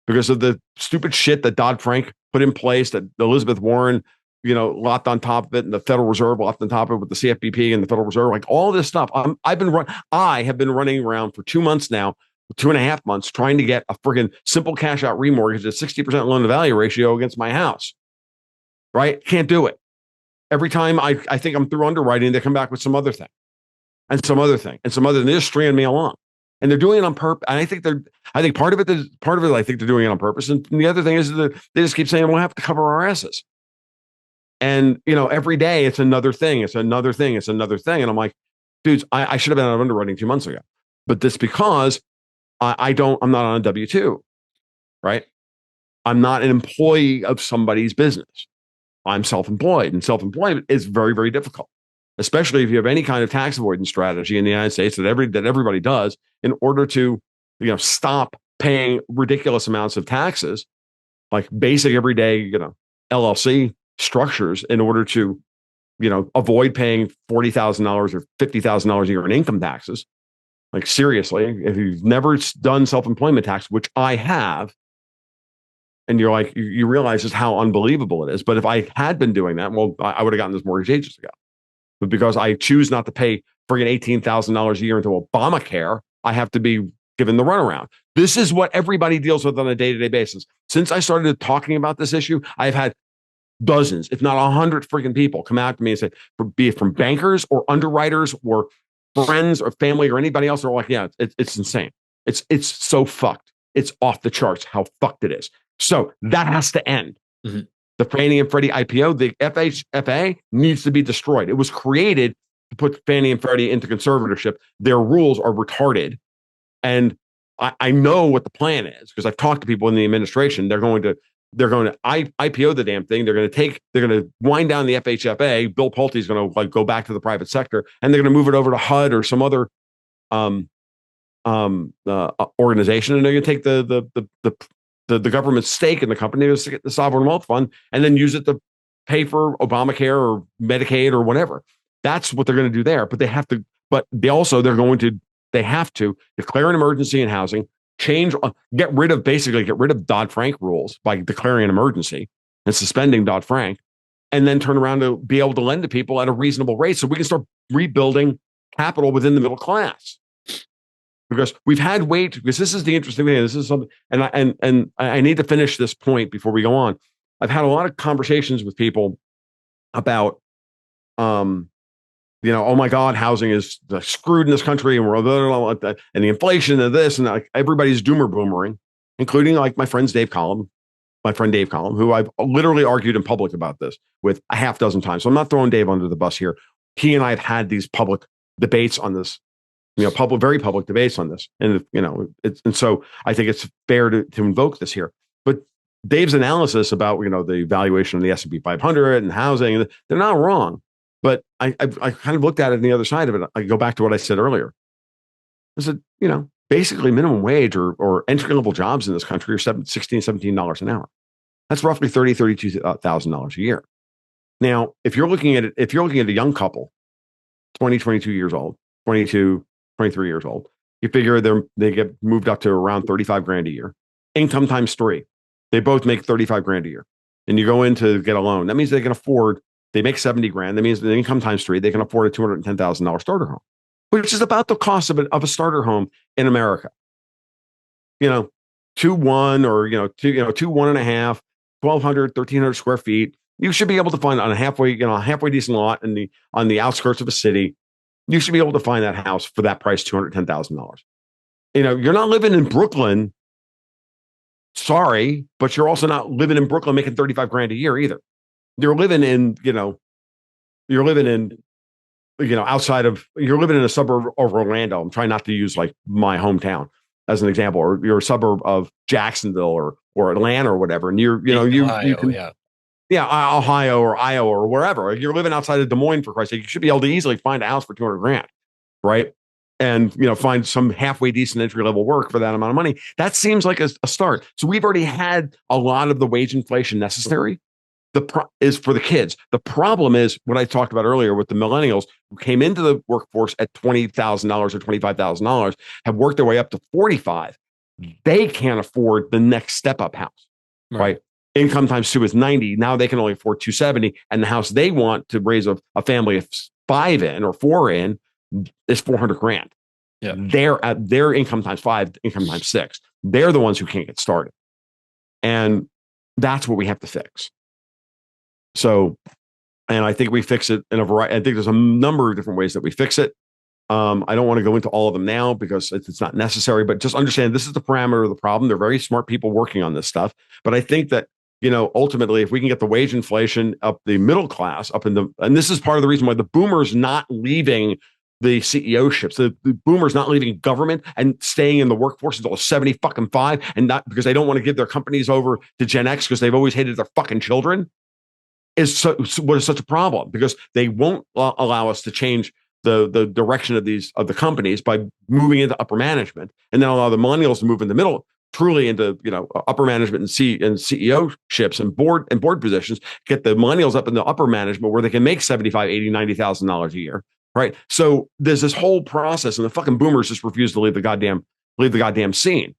because of the stupid shit that Dodd-Frank put in place, that Elizabeth Warren, lopped on top of it, and the Federal Reserve lopped on top of it with the CFPB and the Federal Reserve, like all this stuff. I have been running around for 2 months now, 2.5 months, trying to get a friggin' simple cash out remortgage at 60% loan to value ratio against my house. Right? Can't do it. Every time I think I'm through underwriting, they come back with some other thing and some other thing and some other thing. They just string me along. And they're doing it on purpose. And I think part of it, I think they're doing it on purpose. And the other thing is that they just keep saying, we'll have to cover our asses. And, every day it's another thing. It's another thing. It's another thing. And I'm like, dudes, I should have been out of underwriting 2 months ago. But this because I'm not on a W-2, right? I'm not an employee of somebody's business. I'm self-employed, and self-employment is very, very difficult, especially if you have any kind of tax avoidance strategy in the United States that everybody does in order to, stop paying ridiculous amounts of taxes, like basic everyday, LLC structures in order to, avoid paying $40,000 or $50,000 a year in income taxes. Like, seriously, if you've never done self-employment tax, which I have, and you're like, you realize just how unbelievable it is. But if I had been doing that, well, I would have gotten this mortgage ages ago. But because I choose not to pay friggin' $18,000 a year into Obamacare, I have to be given the runaround. This is what everybody deals with on a day-to-day basis. Since I started talking about this issue, I've had dozens, if not 100 friggin' people come out to me and say, be it from bankers or underwriters or friends or family or anybody else, they're like, yeah, it's insane. It's so fucked. It's off the charts how fucked it is. So that has to end. Mm-hmm. The Fannie and Freddie IPO, the FHFA needs to be destroyed. It was created to put Fannie and Freddie into conservatorship. Their rules are retarded. And I know what the plan is because I've talked to people in the administration. They're going to IPO the damn thing. They're going to wind down the FHFA. Bill Pulte's going to go back to the private sector, and they're going to move it over to HUD or some other organization, and they're going to take the government's stake in the company, the sovereign wealth fund, and then use it to pay for Obamacare or Medicaid or whatever. That's what they're going to do there. But they have to. But they have to declare an emergency in housing. Get rid of Dodd-Frank rules by declaring an emergency and suspending Dodd-Frank, and then turn around to be able to lend to people at a reasonable rate so we can start rebuilding capital within the middle class. Because we've had because this is the interesting thing. This is something, and I need to finish this point before we go on. I've had a lot of conversations with people about, oh my God, housing is screwed in this country, and and the inflation and this, and everybody's doomer boomering, including like my friends Dave Collum, my friend Dave Collum, who I've literally argued in public about this with a half dozen times. So I'm not throwing Dave under the bus here. He and I have had these public debates on this, very public debates on this. And, and so I think it's fair to invoke this here. But Dave's analysis about, the valuation of the S&P 500 and housing, they're not wrong. But I kind of looked at it on the other side of it. I go back to what I said earlier. I said, basically minimum wage or entry level jobs in this country are $16, $17 an hour. That's roughly $32,000 a year. Now, if you're looking at a young couple, 20, 22 years old, 22, 23 years old, you figure they get moved up to around 35 grand a year. Income times 3. They both make 35 grand a year. And you go in to get a loan. That means they can afford, they make 70 grand. That means the income times 3, they can afford a $210,000 starter home, which is about the cost of a starter home in America. 2-1 or, 2-1.5, 1,200, 1,300 square feet. You should be able to find on a halfway decent lot on the outskirts of a city. You should be able to find that house for that price, $210,000. You're not living in Brooklyn. Sorry, but you're also not living in Brooklyn making 35 grand a year either. You're living in a suburb of Orlando. I'm trying not to use like my hometown as an example, or you're a suburb of Jacksonville or Atlanta or whatever. And Ohio or Iowa or wherever. You're living outside of Des Moines, for Christ's sake. You should be able to easily find a house for 200 grand, right? And find some halfway decent entry level work for that amount of money. That seems like a start. So we've already had a lot of the wage inflation necessary. Is for the kids. The problem is what I talked about earlier with the millennials who came into the workforce at $20,000 or $25,000, have worked their way up to 45. They can't afford the next step up house, right? Income times 2 is 90. Now they can only afford 270. And the house they want to raise a family of 5 in or 4 in is 400 grand. Yeah. They're at their income times 5, income times 6. They're the ones who can't get started. And that's what we have to fix. So, and I think we fix it in a variety. I think there's a number of different ways that we fix it. I don't want to go into all of them now because it's not necessary, but just understand this is the parameter of the problem. They're very smart people working on this stuff. But I think that, ultimately, if we can get the wage inflation up the middle class, and this is part of the reason why the boomers not leaving the CEO-ships, the boomers not leaving government and staying in the workforce until 75, and not because they don't want to give their companies over to Gen X because they've always hated their fucking children, what is such a problem, because they won't allow us to change the direction of the companies by moving into upper management, and then allow the millennials to move in the middle, truly into upper management and CEO-ships and board positions, get the millennials up in the upper management where they can make $75,000, $80,000, $90,000 a year, right? So there's this whole process, and the fucking boomers just refuse to leave the goddamn scene.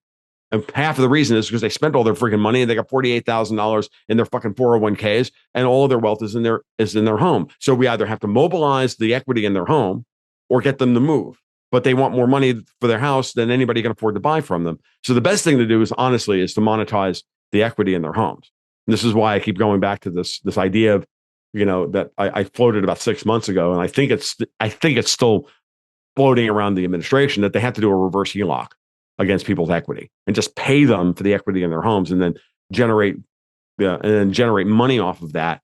And half of the reason is because they spent all their freaking money and they got $48,000 in their fucking 401ks, and all of their wealth is in their home. So we either have to mobilize the equity in their home or get them to move. But they want more money for their house than anybody can afford to buy from them. So the best thing to do is to monetize the equity in their homes. And this is why I keep going back to this idea of, that I floated about 6 months ago, and I think it's still floating around the administration, that they have to do a reverse HELOC against people's equity and just pay them for the equity in their homes, and then generate money off of that.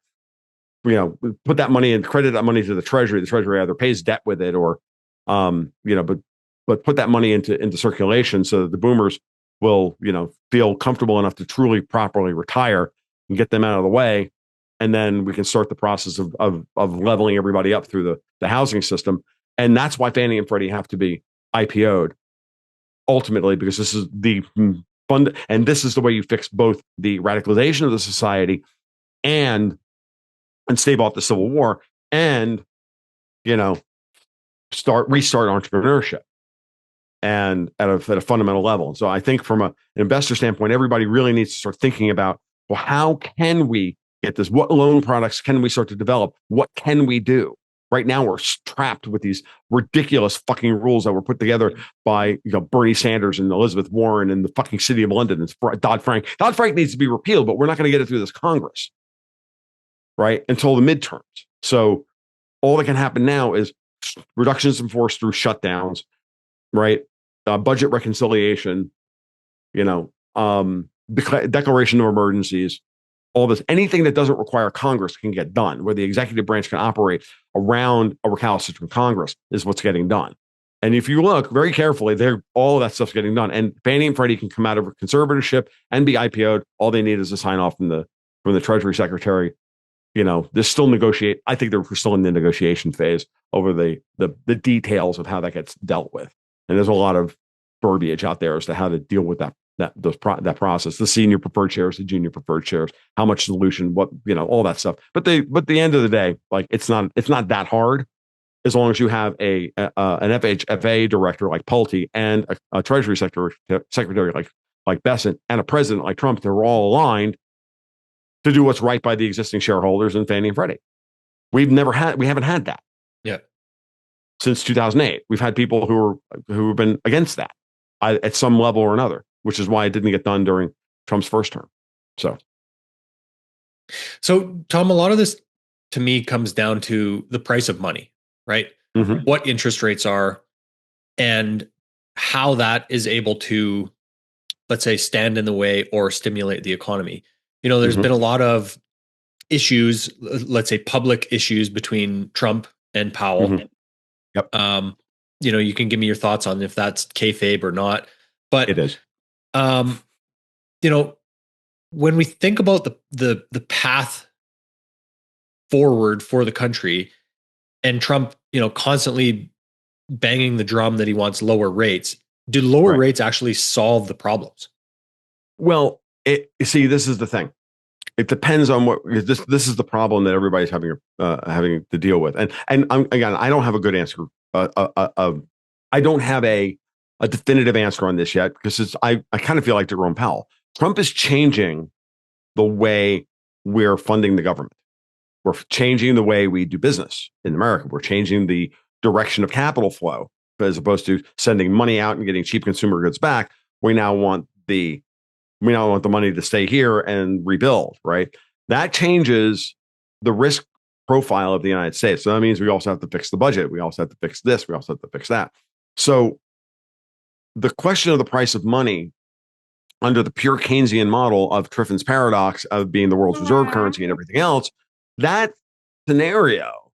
Put that money and credit that money to the Treasury. The Treasury either pays debt with it or, but put that money into circulation so that the boomers will, feel comfortable enough to truly properly retire and get them out of the way. And then we can start the process of leveling everybody up through the housing system. And that's why Fannie and Freddie have to be IPO'd ultimately, because this is the fund, and this is the way you fix both the radicalization of the society and stave off the Civil War and, restart entrepreneurship and at a fundamental level. So I think from an investor standpoint, everybody really needs to start thinking about, well, how can we get this? What loan products can we start to develop? What can we do? Right now, we're trapped with these ridiculous fucking rules that were put together by Bernie Sanders and Elizabeth Warren and the fucking city of London. It's Dodd-Frank. Dodd-Frank needs to be repealed, but we're not going to get it through this Congress, right? Until the midterms. So all that can happen now is reductions in force through shutdowns, right? Budget reconciliation, declaration of emergencies, all this, anything that doesn't require Congress can get done, where the executive branch can operate around a recalcitrant Congress is what's getting done. And if you look very carefully, all of that stuff's getting done. And Fannie and Freddie can come out of a conservatorship and be IPO'd. All they need is a sign off from the Treasury Secretary. There's still negotiate. I think they're still in the negotiation phase over the details of how that gets dealt with. And there's a lot of verbiage out there as to how to deal with that process. The senior preferred shares, the junior preferred shares, how much dilution, what all that stuff. But the end of the day, like it's not that hard, as long as you have an FHFA director like Pulte and a Treasury secretary like Bessent and a president like Trump. They're all aligned to do what's right by the existing shareholders in Fannie and Freddie. We haven't had that. Yeah. Since 2008, we've had people who have been against that at some level or another, which is why it didn't get done during Trump's first term. So, Tom, a lot of this to me comes down to the price of money, right? Mm-hmm. What interest rates are and how that is able to, let's say, stand in the way or stimulate the economy. There's been a lot of issues, let's say public issues between Trump and Powell. Mm-hmm. Yep. You can give me your thoughts on if that's kayfabe or not, but it is. When we think about the path forward for the country and Trump, constantly banging the drum that he wants lower rates, do lower rates actually solve the problems? Well, this is the thing. It depends on what this is the problem that everybody's having to deal with. And again, I don't have a good answer. I don't have a definitive answer on this yet, because I kind of feel like Jerome Powell. Trump is changing the way we're funding the government. We're changing the way we do business in America. We're changing the direction of capital flow, as opposed to sending money out and getting cheap consumer goods back. We now want the money to stay here and rebuild, right? That changes the risk profile of the United States. So that means we also have to fix the budget. We also have to fix this. We also have to fix that. So the question of the price of money under the pure Keynesian model of Triffin's paradox of being the world's reserve currency and everything else, that scenario,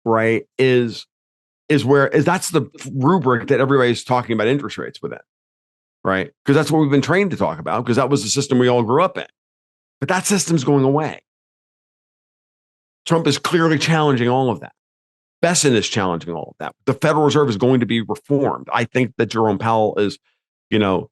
right, is that's the rubric that everybody's talking about interest rates within. Right? Because that's what we've been trained to talk about, because that was the system we all grew up in. But that system's going away. Trump is clearly challenging all of that. Bessent is challenging all of that. The Federal Reserve is going to be reformed. I think that Jerome Powell is,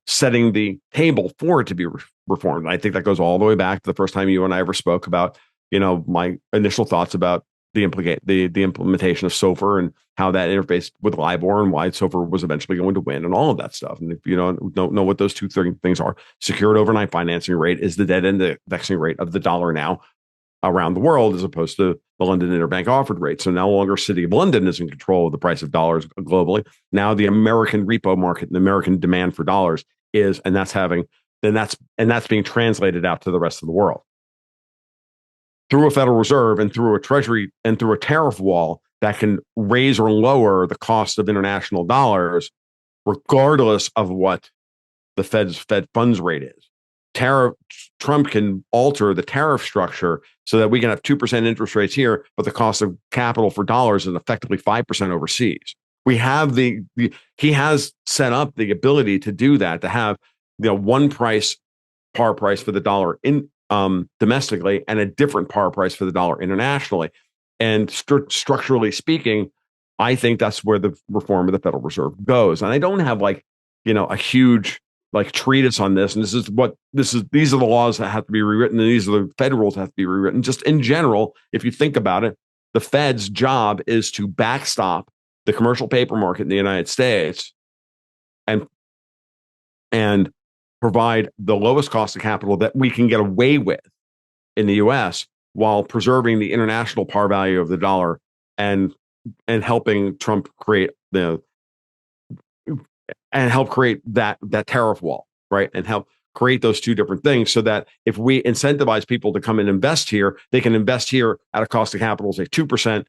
setting the table for it to be reformed. And I think that goes all the way back to the first time you and I ever spoke about, my initial thoughts about the implementation of SOFR and how that interfaced with LIBOR and why SOFR was eventually going to win and all of that stuff. And if you don't know what those two things are, secured overnight financing rate is the dead indexing rate of the dollar now around the world, as opposed to the London Interbank Offered Rate. So no longer City of London is in control of the price of dollars globally. Now the American repo market and the American demand for dollars is, and that's being translated out to the rest of the world through a Federal Reserve and through a Treasury and through a tariff wall that can raise or lower the cost of international dollars, regardless of what the Fed funds rate is. Trump can alter the tariff structure so that we can have 2% interest rates here, but the cost of capital for dollars is effectively 5% overseas. We have he has set up the ability to do that, to have one par price for the dollar in domestically and a different par price for the dollar internationally. And structurally speaking, I think that's where the reform of the Federal Reserve goes. And I don't have a huge treatise on this. And these are the laws that have to be rewritten. And these are the Fed rules that have to be rewritten. Just in general, if you think about it, the Fed's job is to backstop the commercial paper market in the United States and provide the lowest cost of capital that we can get away with in the U.S. while preserving the international par value of the dollar and helping Trump create that tariff wall, right? And help create those two different things so that if we incentivize people to come and invest here, they can invest here at a cost of capital, say 2%,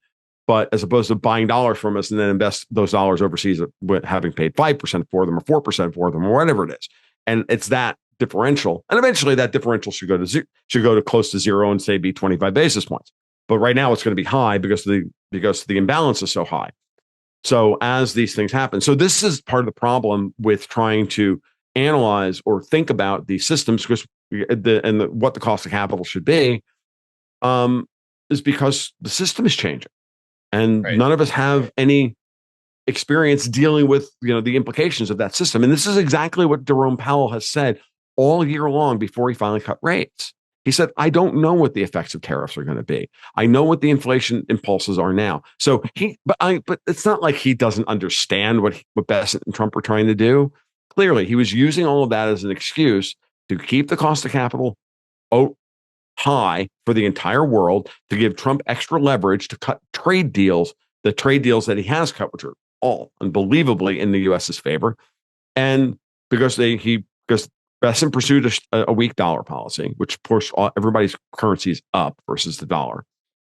but as opposed to buying dollars from us and then invest those dollars overseas, having paid 5% for them or 4% for them or whatever it is. And it's that differential, and eventually that differential should go to close to zero and say be 25 basis points. But right now it's going to be high because the imbalance is so high. So as these things happen, so this is part of the problem with trying to analyze or think about these systems, because what the cost of capital should be, is because the system is changing, and Right. none of us have any experience dealing with the implications of that system. And this is exactly what Jerome Powell has said all year long before he finally cut rates. He said, I don't know what the effects of tariffs are going to be. I know what the inflation impulses are now. So but it's not like he doesn't understand what Bassett and Trump were trying to do. Clearly, he was using all of that as an excuse to keep the cost of capital high for the entire world, to give Trump extra leverage to cut trade deals, the trade deals that he has cut, which are all unbelievably in the U.S.'s favor. And because Bessent pursued a weak dollar policy, which pushed everybody's currencies up versus the dollar.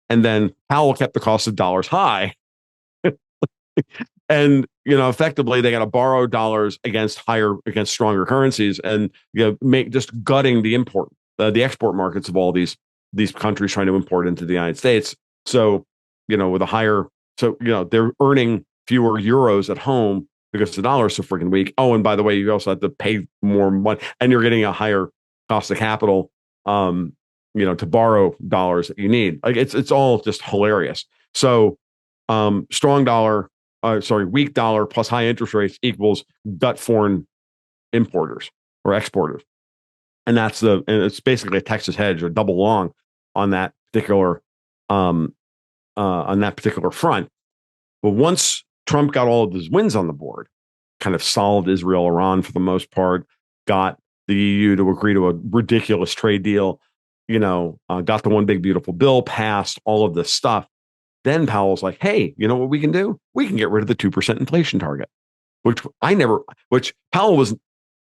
And then Powell kept the cost of dollars high. And, effectively they got to borrow dollars against stronger currencies, and, just gutting the export markets of all these countries trying to import into the United States. So, they're earning fewer euros at home because the dollar is so freaking weak. Oh, and by the way, you also have to pay more money, and you're getting a higher cost of capital, to borrow dollars that you need. Like it's all just hilarious. So, weak dollar plus high interest rates equals gut foreign importers or exporters, and it's basically a Texas hedge or double long on that particular front. But once Trump got all of his wins on the board, kind of solved Israel, Iran for the most part, got the EU to agree to a ridiculous trade deal, got the one big beautiful bill passed, all of this stuff. Then Powell's like, hey, you know what we can do? We can get rid of the 2% inflation target, which Powell was,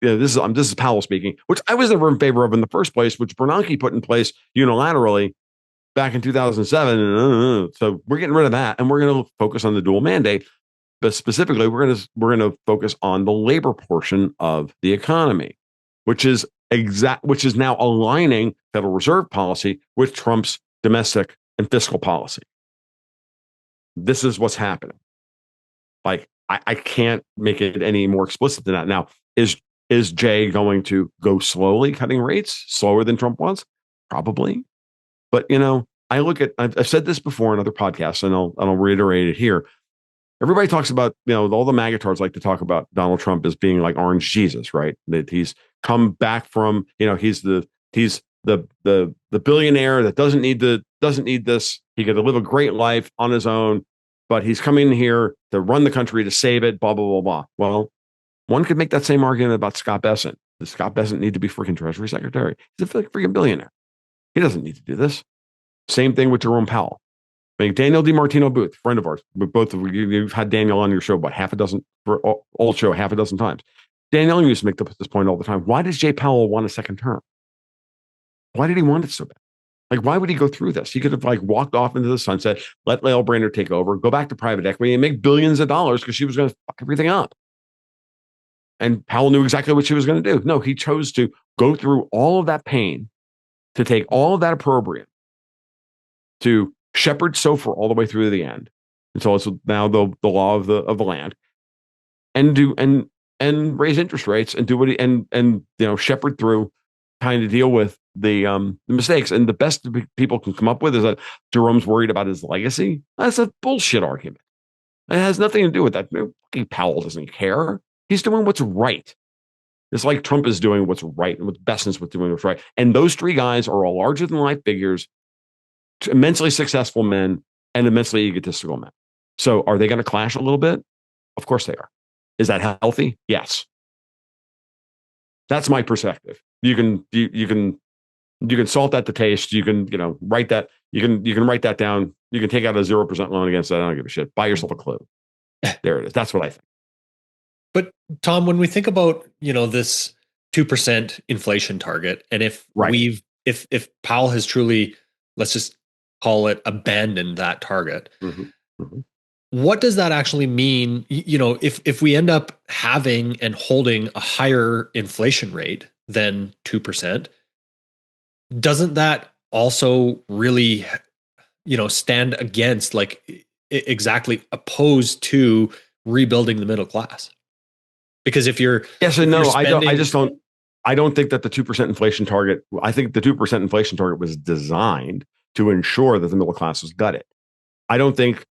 this is Powell speaking, which I was never in favor of in the first place, which Bernanke put in place unilaterally back in 2007. So we're getting rid of that, and we're going to focus on the dual mandate. But specifically, we're going to focus on the labor portion of the economy, which is now aligning Federal Reserve policy with Trump's domestic and fiscal policy. This is what's happening. Like I can't make it any more explicit than that. Now, is Jay going to go slowly, cutting rates slower than Trump was? Probably. But I've said this before in other podcasts, and I'll reiterate it here. Everybody talks about, all the MAGA-tards like to talk about Donald Trump as being like Orange Jesus, right? That he's come back from, he's the billionaire that doesn't need this. He could live a great life on his own, but he's coming here to run the country, to save it, blah, blah, blah, blah. Well, one could make that same argument about Scott Bessent. Does Scott Bessent need to be freaking Treasury Secretary? He's a freaking billionaire. He doesn't need to do this. Same thing with Jerome Powell. I mean, Daniel DiMartino Booth, friend of ours, both of you've had Daniel on your show, half a dozen times. Daniel used to make this point all the time. Why does Jay Powell want a second term? Why did he want it so bad? Like, why would he go through this? He could have walked off into the sunset, let Lael Brainerd take over, go back to private equity and make billions of dollars because she was going to fuck everything up. And Powell knew exactly what she was going to do. No, he chose to go through all of that pain, to take all of that opprobrium, to shepherd SOFR all the way through to the end until it's now the law of the land, and raise interest rates and do what shepherd through, trying to deal with the mistakes. And the best people can come up with is that Jerome's worried about his legacy. That's a bullshit argument. It has nothing to do with that. Powell doesn't care. He's doing what's right. It's like Trump is doing what's right, and what Bessent's doing what's right. And those three guys are all larger than life figures, immensely successful men, and immensely egotistical men. So are they going to clash a little bit? Of course they are. Is that healthy? Yes. That's my perspective. You can salt that to taste. You can write that. You can write that down. You can take out a 0% loan against that. I don't give a shit. Buy yourself a clue. There it is. That's what I think. But Tom, when we think about this 2% inflation target, and if Powell has truly, let's just call it, abandoned that target, what does that actually mean? If we end up having and holding a higher inflation rate than 2%, doesn't that also really, stand against, like, exactly opposed to rebuilding the middle class? Because Yes and if you're no. I don't. I spending, just don't. I don't think that the 2% inflation target. I think the 2% inflation target was designed to ensure that the middle class was gutted. I don't think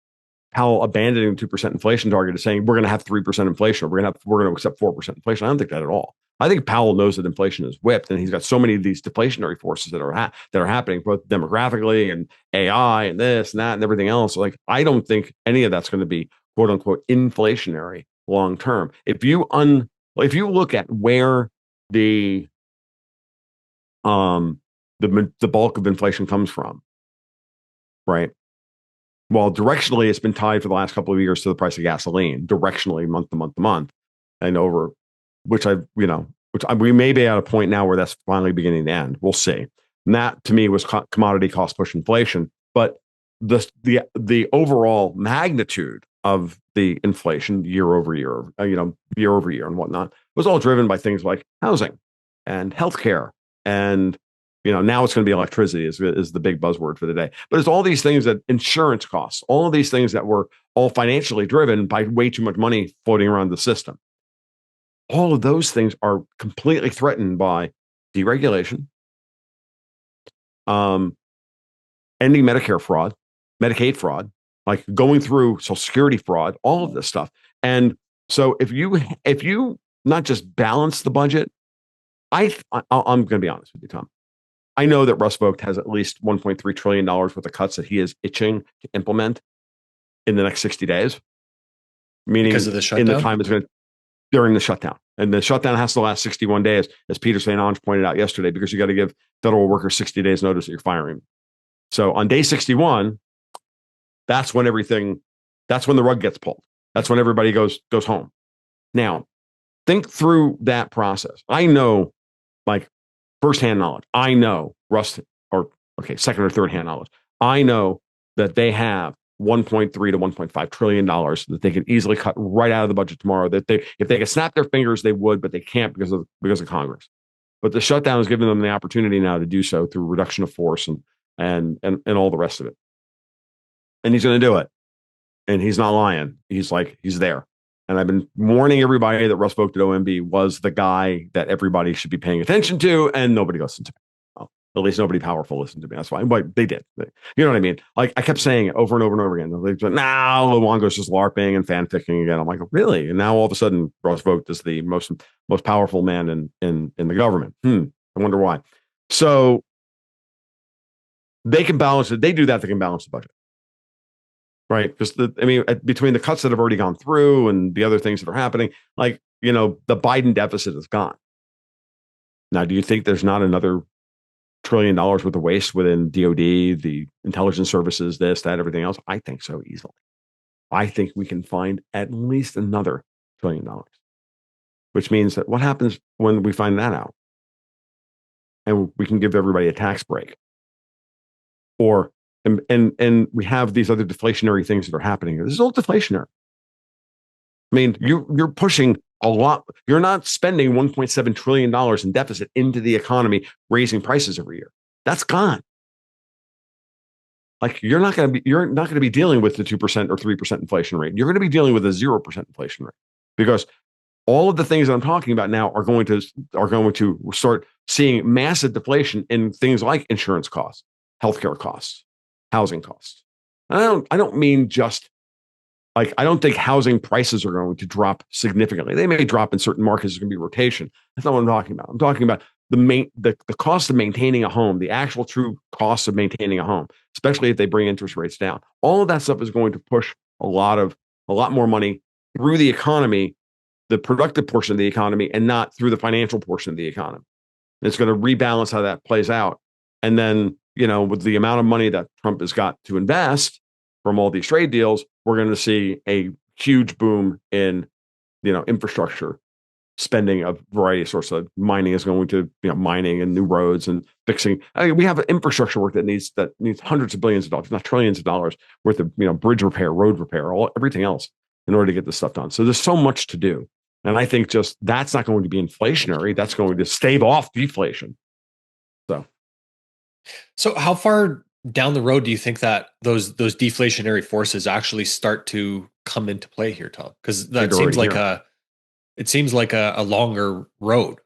Powell abandoning the 2% inflation target is saying we're going to have 3% inflation, or we're going to accept 4% inflation. I don't think that at all. I think Powell knows that inflation is whipped, and he's got so many of these deflationary forces that are happening, both demographically and AI and this and that and everything else. Like, I don't think any of that's going to be quote unquote inflationary long term. If you look at where the um the bulk of inflation comes from, right? Well, directionally, it's been tied for the last couple of years to the price of gasoline, directionally, month to month to month, and over, we may be at a point now where that's finally beginning to end. We'll see. And that, to me, was commodity cost push inflation. But the overall magnitude of the inflation year over year, year over year and whatnot, was all driven by things like housing and healthcare and now it's going to be electricity is the big buzzword for the day. But it's all these things that insurance costs, all of these things that were all financially driven by way too much money floating around the system. All of those things are completely threatened by deregulation, ending Medicare fraud, Medicaid fraud, like going through Social Security fraud, all of this stuff. And so if you not just balance the budget, I'm going to be honest with you, Tom. I know that Russ Vought has at least $1.3 trillion worth of cuts that he is itching to implement in the next 60 days. Meaning because of the shutdown? In the time it's going to, during the shutdown. And the shutdown has to last 61 days, as Peter St. Onge pointed out yesterday, because you got to give federal workers 60 days notice that you're firing. So on day 61, that's when the rug gets pulled. That's when everybody goes home. Now, think through that process. I know, like, firsthand knowledge. I know second or third hand knowledge. I know that they have $1.3 to $1.5 trillion that they could easily cut right out of the budget tomorrow. That if they could snap their fingers, they would, but they can't because of Congress. But the shutdown is giving them the opportunity now to do so through reduction of force and all the rest of it. And he's going to do it. And he's not lying. He's there. And I've been warning everybody that Russ Vought at OMB was the guy that everybody should be paying attention to, and nobody listened to me. Well, at least nobody powerful listened to me. That's why. But they did. You know what I mean? Like, I kept saying it over and over and over again. They're like, nah, Luongo's just LARPing and fanficking again. I'm like, really? And now all of a sudden, Russ Vought is the most powerful man in the government. I wonder why. So they can balance it. They do that. They can balance the budget. Right. Because between the cuts that have already gone through and the other things that are happening, the Biden deficit is gone. Now, do you think there's not another $1 trillion worth of waste within DOD, the intelligence services, this, that, everything else? I think so easily. I think we can find at least another $1 trillion, which means that what happens when we find that out? And we can give everybody a tax break. And we have these other deflationary things that are happening here. This is all deflationary. I mean, you're pushing a lot. You're not spending $1.7 trillion in deficit into the economy, raising prices every year. That's gone. Like, you're not going to be dealing with the 2% or 3% inflation rate. You're going to be dealing with a 0% inflation rate, because all of the things that I'm talking about now are going to start seeing massive deflation in things like insurance costs, healthcare costs, housing costs. And I don't mean just like, I don't think housing prices are going to drop significantly. They may drop in certain markets. There's going to be rotation. That's not what I'm talking about. I'm talking about the cost of maintaining a home, the actual true cost of maintaining a home, especially if they bring interest rates down. All of that stuff is going to push a lot more money through the economy, the productive portion of the economy, and not through the financial portion of the economy. And it's going to rebalance how that plays out. And then, with the amount of money that Trump has got to invest from all these trade deals, we're going to see a huge boom in, infrastructure spending of variety of sorts. Of mining is going to, mining and new roads and fixing. We have infrastructure work that needs hundreds of billions of dollars, not trillions of dollars worth of, bridge repair, road repair, everything else in order to get this stuff done. So there's so much to do. And I think just that's not going to be inflationary. That's going to stave off deflation. So how far down the road do you think that those deflationary forces actually start to come into play here, Tom? Because I think that they're seems already like here. a longer road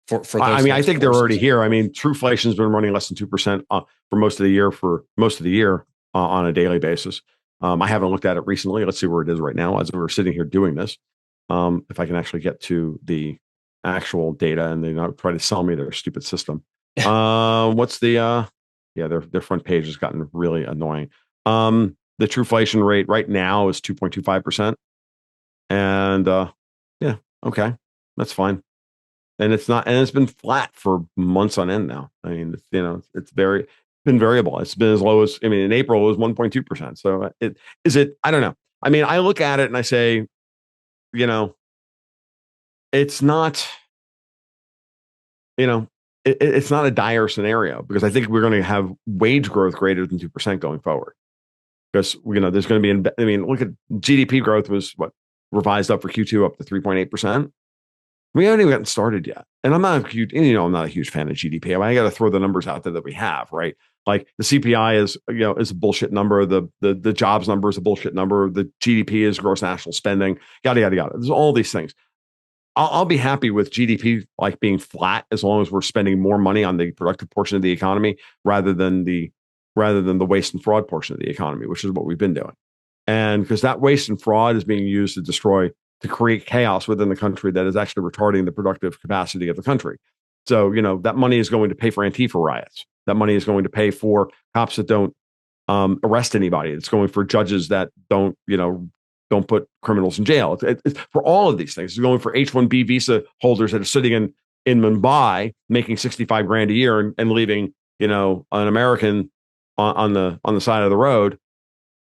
for I those mean, I types of think they're already forces. here. I mean, true inflation's been running less than 2% for most of the year. On a daily basis. I haven't looked at it recently. Let's see where it is right now as we're sitting here doing this. If I can actually get to the actual data and they not try to sell me their stupid system. What's the yeah, their front page has gotten really annoying. The true inflation rate right now is 2.25%. And yeah, okay, that's fine. And it's been flat for months on end now. I mean, it's been variable. It's been as low as, I mean, in April it was 1.2%. So I don't know. I mean, I look at it and I say, you know, it's not, it's not a dire scenario because I think we're going to have wage growth greater than 2% going forward. Because, there's going to be, I mean, look at GDP growth was revised up for Q2 up to 3.8%. We haven't even gotten started yet. And I'm not a huge fan of GDP. I mean, I got to throw the numbers out there that we have, right? Like the CPI is a bullshit number. The jobs number is a bullshit number. The GDP is gross national spending, yada, yada, yada. There's all these things. I'll be happy with GDP like being flat as long as we're spending more money on the productive portion of the economy rather than the waste and fraud portion of the economy, which is what we've been doing. And because that waste and fraud is being used to create chaos within the country that is actually retarding the productive capacity of the country. So, that money is going to pay for Antifa riots. That money is going to pay for cops that don't arrest anybody. It's going for judges that don't put criminals in jail. It's for all of these things. It's going for H-1B visa holders that are sitting in Mumbai making 65 grand a year and leaving, an American on the side of the road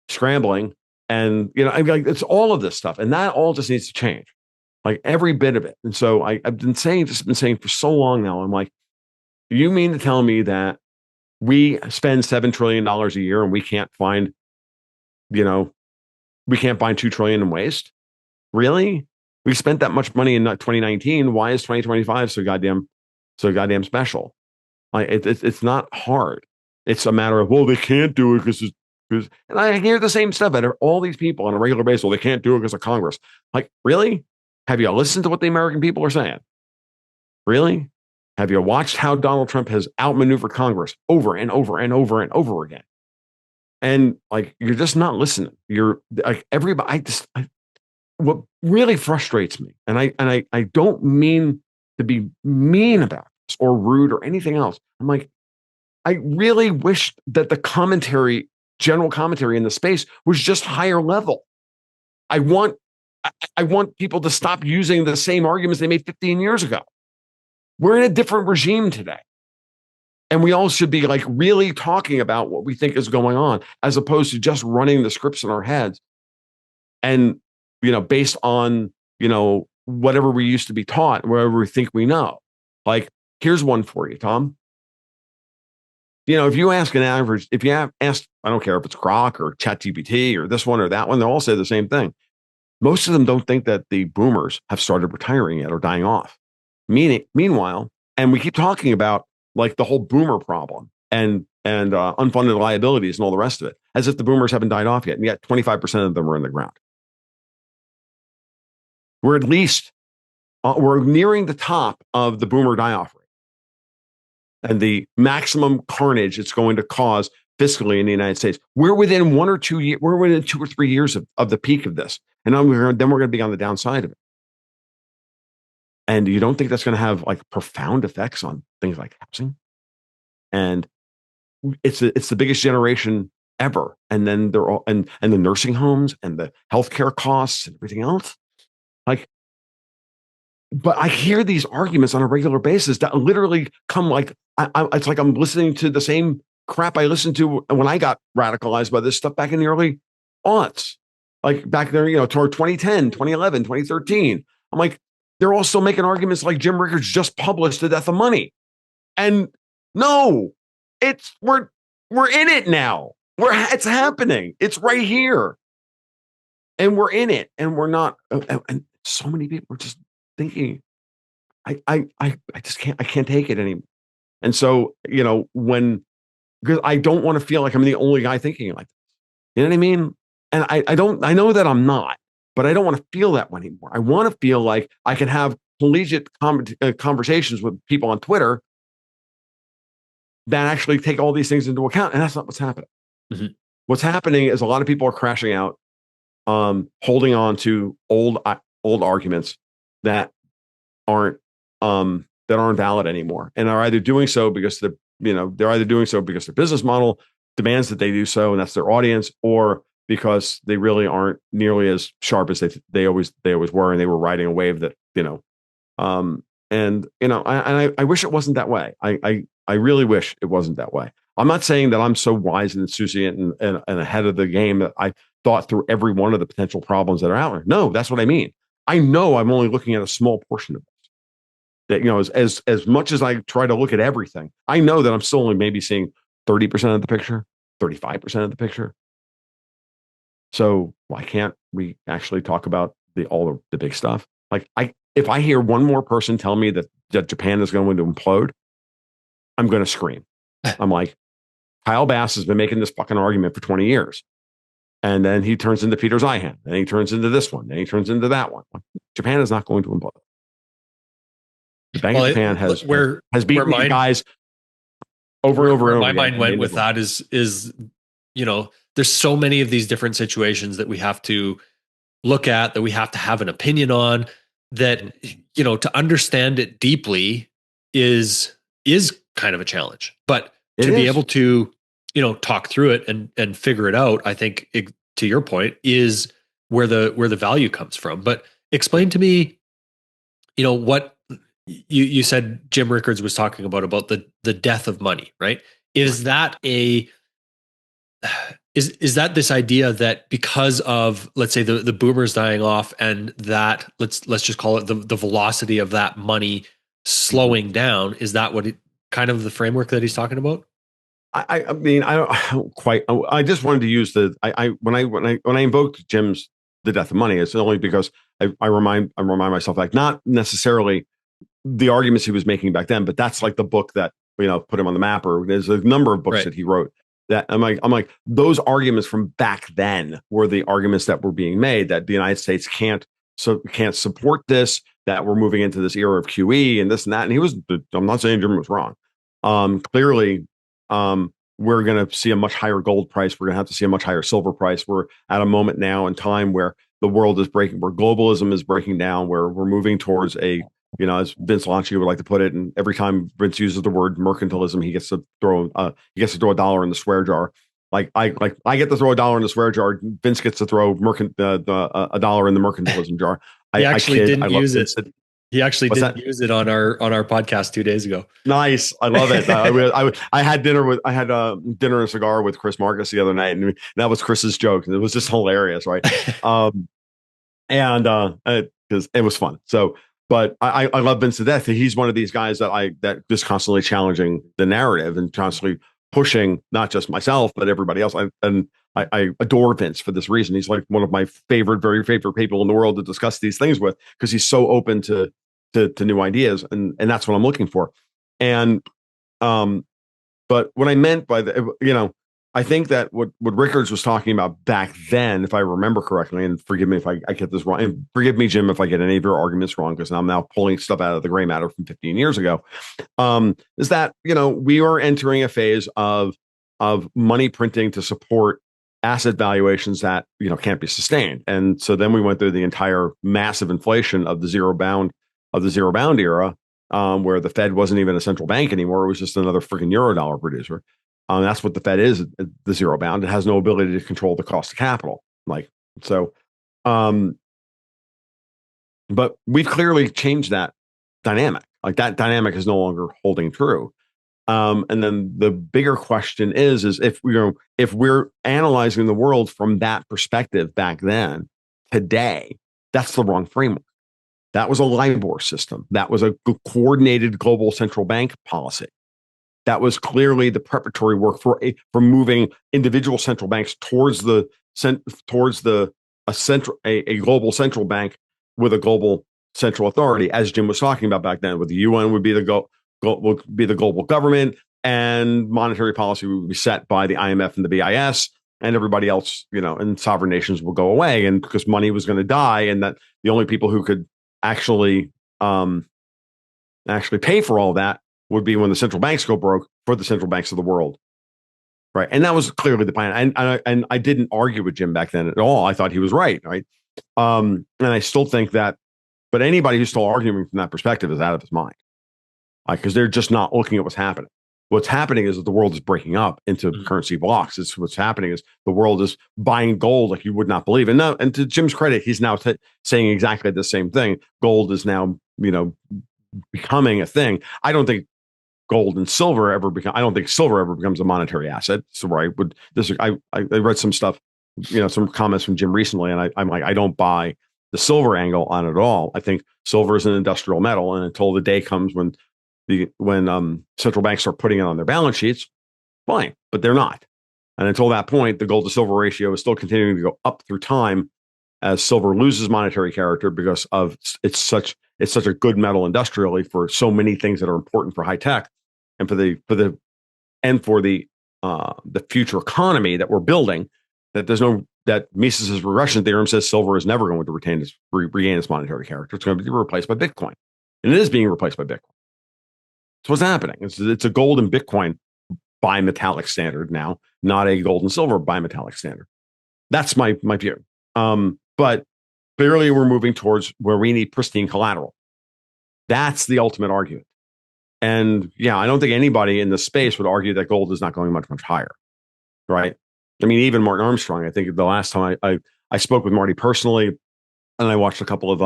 scrambling. And, it's all of this stuff. And that all just needs to change, like every bit of it. And so I've been saying for so long now, I'm like, you mean to tell me that we spend $7 trillion a year and we can't find $2 trillion in waste? Really? We spent that much money in 2019. Why is 2025 so goddamn special? It's not hard. It's a matter of, well, they can't do it because and I hear the same stuff out of all these people on a regular basis. Well, they can't do it because of Congress. Like, really? Have you listened to what the American people are saying? Really? Have you watched how Donald Trump has outmaneuvered Congress over and over and over and over again? And like, you're just not listening. You're like everybody. What really frustrates me, and I don't mean to be mean about this or rude or anything else. I'm like, I really wish that the general commentary in the space was just higher level. I want people to stop using the same arguments they made 15 years ago. We're in a different regime today. And we all should be like really talking about what we think is going on, as opposed to just running the scripts in our heads and, based on, whatever we used to be taught, whatever we think we know. Like, here's one for you, Tom. If you ask I don't care if it's Grok or ChatGPT or this one or that one, they'll all say the same thing. Most of them don't think that the boomers have started retiring yet or dying off. Meanwhile, and we keep talking about like the whole boomer problem and unfunded liabilities and all the rest of it, as if the boomers haven't died off yet. And yet 25% of them are in the ground. We're at least, we're nearing the top of the boomer die-off rate and the maximum carnage it's going to cause fiscally in the United States. We're within 1 or 2 years, we're within 2 or 3 years of the peak of this. And then we're going to be on the downside of it. And you don't think that's going to have like profound effects on things like housing? And it's the biggest generation ever. And then they're all, and the nursing homes and the healthcare costs and everything else. Like, but I hear these arguments on a regular basis that literally come like, it's like I'm listening to the same crap I listened to when I got radicalized by this stuff back in the early aughts. Like back there, toward 2010, 2011, 2013. I'm like, they're all still making arguments like Jim Rickards just published The Death of Money. And no, we're in it now. It's happening. It's right here. And we're in it. And we're not. And so many people are just thinking, I just can't take it anymore. And so, because I don't want to feel like I'm the only guy thinking like this. You know what I mean? And I know that I'm not, but I don't want to feel that way anymore. I want to feel like I can have collegiate conversations with people on Twitter that actually take all these things into account. And that's not what's happening. Mm-hmm. What's happening is a lot of people are crashing out, holding on to old arguments that aren't valid anymore, and are either doing so because they're either doing so because their business model demands that they do so, and that's their audience, or because they really aren't nearly as sharp as they always were, and they were riding a wave that I wish it wasn't that way. I really wish it wasn't that way. I'm not saying that I'm so wise and insouciant and ahead of the game that I thought through every one of the potential problems that are out there. No, that's what I mean. I know I'm only looking at a small portion of it. That, as much as I try to look at everything, I know that I'm still only maybe seeing 30% of the picture, 35% of the picture. So why can't we actually talk about all the big stuff? Like, if I hear one more person tell me that Japan is going to implode, I'm going to scream. I'm like, Kyle Bass has been making this fucking argument for 20 years. And then he turns into Peter Zeihan, and he turns into this one, and he turns into that one. Japan is not going to implode. The Bank of Japan has beaten these guys over and over and over. My mind went with that is there's so many of these different situations that we have to look at, that we have to have an opinion on, that to understand it deeply is kind of a challenge. But to be able to talk through it and figure it out, I think to your point is where the value comes from. But explain to me, what you said Jim Rickards was talking about the death of money, right? Is that is that this idea that because of, let's say, the boomers dying off, and that let's just call it the velocity of that money slowing down, is that what kind of the framework that he's talking about? I mean, I don't quite. I just wanted to use when I invoked Jim's the death of money, it's only because I remind myself, like, not necessarily the arguments he was making back then, but that's like the book that put him on the map. Or there's a number of books that he wrote that I'm like those arguments from back then were the arguments that were being made, that the United States can't support this, that we're moving into this era of QE and this and that. And I'm not saying Jim was wrong. Clearly, we're going to see a much higher gold price. We're going to have to see a much higher silver price. We're at a moment now in time where the world is breaking, where globalism is breaking down, where we're moving towards as Vince Lombardi would like to put it, and every time Vince uses the word mercantilism, he gets to throw a dollar in the swear jar. Like I get to throw a dollar in the swear jar. Vince gets to throw a dollar in the mercantilism jar. He actually didn't use it. He actually didn't use it on our podcast 2 days ago. Nice, I love it. I had dinner and a cigar with Chris Marcus the other night, and that was Chris's joke, and it was just hilarious, right? Because it was fun. So, but I love Vince to death. He's one of these guys that just constantly challenging the narrative and constantly pushing not just myself but everybody else. I adore Vince for this reason. He's like one of my very favorite people in the world to discuss these things with, because he's so open to new ideas, and that's what I'm looking for. And but what I meant by I think that what Rickards was talking about back then, if I remember correctly, and forgive me if I get this wrong, and forgive me, Jim, if I get any of your arguments wrong, because I'm now pulling stuff out of the gray matter from 15 years ago, is that we are entering a phase of money printing to support asset valuations that can't be sustained. And so then we went through the entire massive inflation of the zero bound era, where the Fed wasn't even a central bank anymore. It was just another freaking Eurodollar producer. That's what the Fed is, the zero bound. It has no ability to control the cost of capital. But we've clearly changed that dynamic. Like, that dynamic is no longer holding true. And then the bigger question is if we're analyzing the world from that perspective back then, today, that's the wrong framework. That was a LIBOR system. That was a coordinated global central bank policy. That was clearly the preparatory work for moving individual central banks towards a global central bank with a global central authority, as Jim was talking about back then, with the UN would be the would be the global government, and monetary policy would be set by the IMF and the BIS, and everybody else, and sovereign nations will go away, and because money was going to die, and that the only people who could actually pay for all that would be when the central banks go broke for the central banks of the world. Right. And that was clearly the plan. And I didn't argue with Jim back then at all. I thought he was right. Right. And I still think that, but anybody who's still arguing from that perspective is out of his mind. Because they're just not looking at what's happening. What's happening is that the world is breaking up into currency blocks. It's what's happening is the world is buying gold like you would not believe. And now, and to Jim's credit, he's now saying exactly the same thing. Gold is now, becoming a thing. I don't think gold and silver ever become. I don't think silver ever becomes a monetary asset. So I read some stuff, some comments from Jim recently, and I'm like, I don't buy the silver angle on it at all. I think silver is an industrial metal, and until the day comes when central banks start putting it on their balance sheets, fine, but they're not. And until that point, the gold to silver ratio is still continuing to go up through time as silver loses monetary character because of it's such a good metal industrially for so many things that are important for high tech and for the future economy that we're building. That Mises's regression theorem says silver is never going to regain its monetary character. It's going to be replaced by Bitcoin, and it is being replaced by Bitcoin. So what's happening? It's a gold and Bitcoin bimetallic standard now, not a gold and silver bimetallic standard. That's my view. But clearly we're moving towards where we need pristine collateral. That's the ultimate argument. And yeah, I don't think anybody in the space would argue that gold is not going much, much higher. Right. I mean, even Martin Armstrong, I think the last time I spoke with Marty personally, and I watched a couple of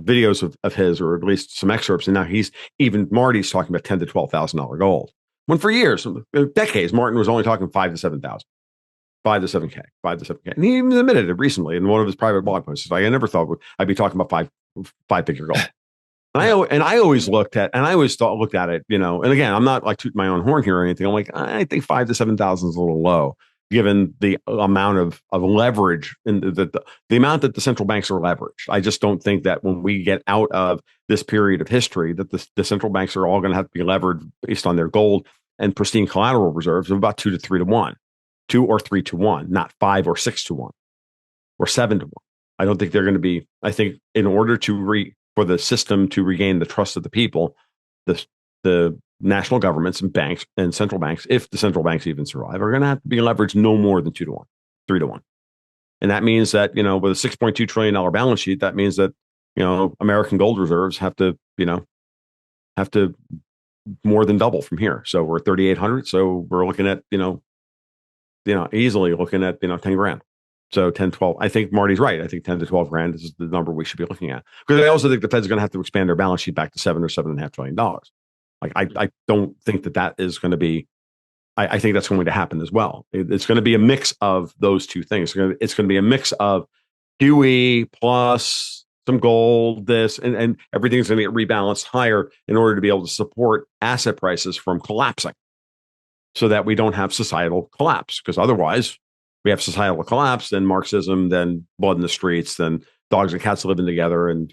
videos of his, or at least some excerpts, and now Marty's talking about $10,000 to $12,000 gold. When for years, decades, Martin was only talking 5,000 to 7,000, 5 to 7K, 5 to 7K, and he even admitted it recently in one of his private blog posts. Like, I never thought I'd be talking about five-figure gold. And I always looked at it, and again, I'm not like tooting my own horn here or anything. I'm like, I think 5,000 to 7,000 is a little low, given the amount of leverage and the amount that the central banks are leveraged. I just don't think that when we get out of this period of history, that the central banks are all going to have to be levered based on their gold and pristine collateral reserves of about 2 to 3 to 1, 2 or 3 to 1, not 5 or 6 to 1 or 7 to 1. I don't think they're going to be. I think in order for the system to regain the trust of the people, the national governments and banks and central banks, if the central banks even survive, are going to have to be leveraged no more than 2 to 1, 3 to 1. And that means that, with a $6.2 trillion balance sheet, that means that, American gold reserves have to more than double from here. So we're at 3,800. So we're looking at, easily looking at, 10 grand. So 10, 12, I think Marty's right. I think 10 to 12 grand is the number we should be looking at. Because I also think the Fed's going to have to expand their balance sheet back to $7 or $7.5 trillion. Like, I don't think that is going to be, I think that's going to happen as well. It's going to be a mix of those two things. It's going to be a mix of QE plus some gold, and everything's going to get rebalanced higher in order to be able to support asset prices from collapsing so that we don't have societal collapse. Because otherwise, we have societal collapse, then Marxism, then blood in the streets, then dogs and cats living together. And,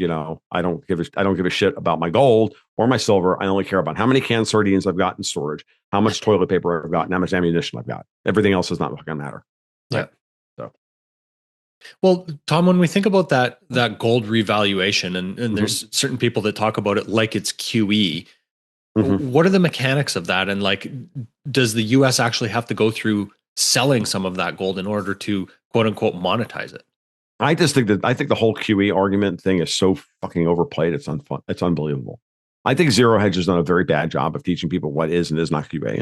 I don't give a shit about my gold or my silver. I only care about how many canned sardines I've got in storage, how much toilet paper I've got, and how much ammunition I've got. Everything else does not fucking matter. Yeah. Right? So, well, Tom, when we think about that gold revaluation, and there's certain people that talk about it like it's QE, what are the mechanics of that? And like, does the U.S. actually have to go through selling some of that gold in order to quote unquote monetize it? I think the whole QE argument thing is so fucking overplayed. It's unfun. It's unbelievable. I think Zero Hedge has done a very bad job of teaching people what is and is not QE.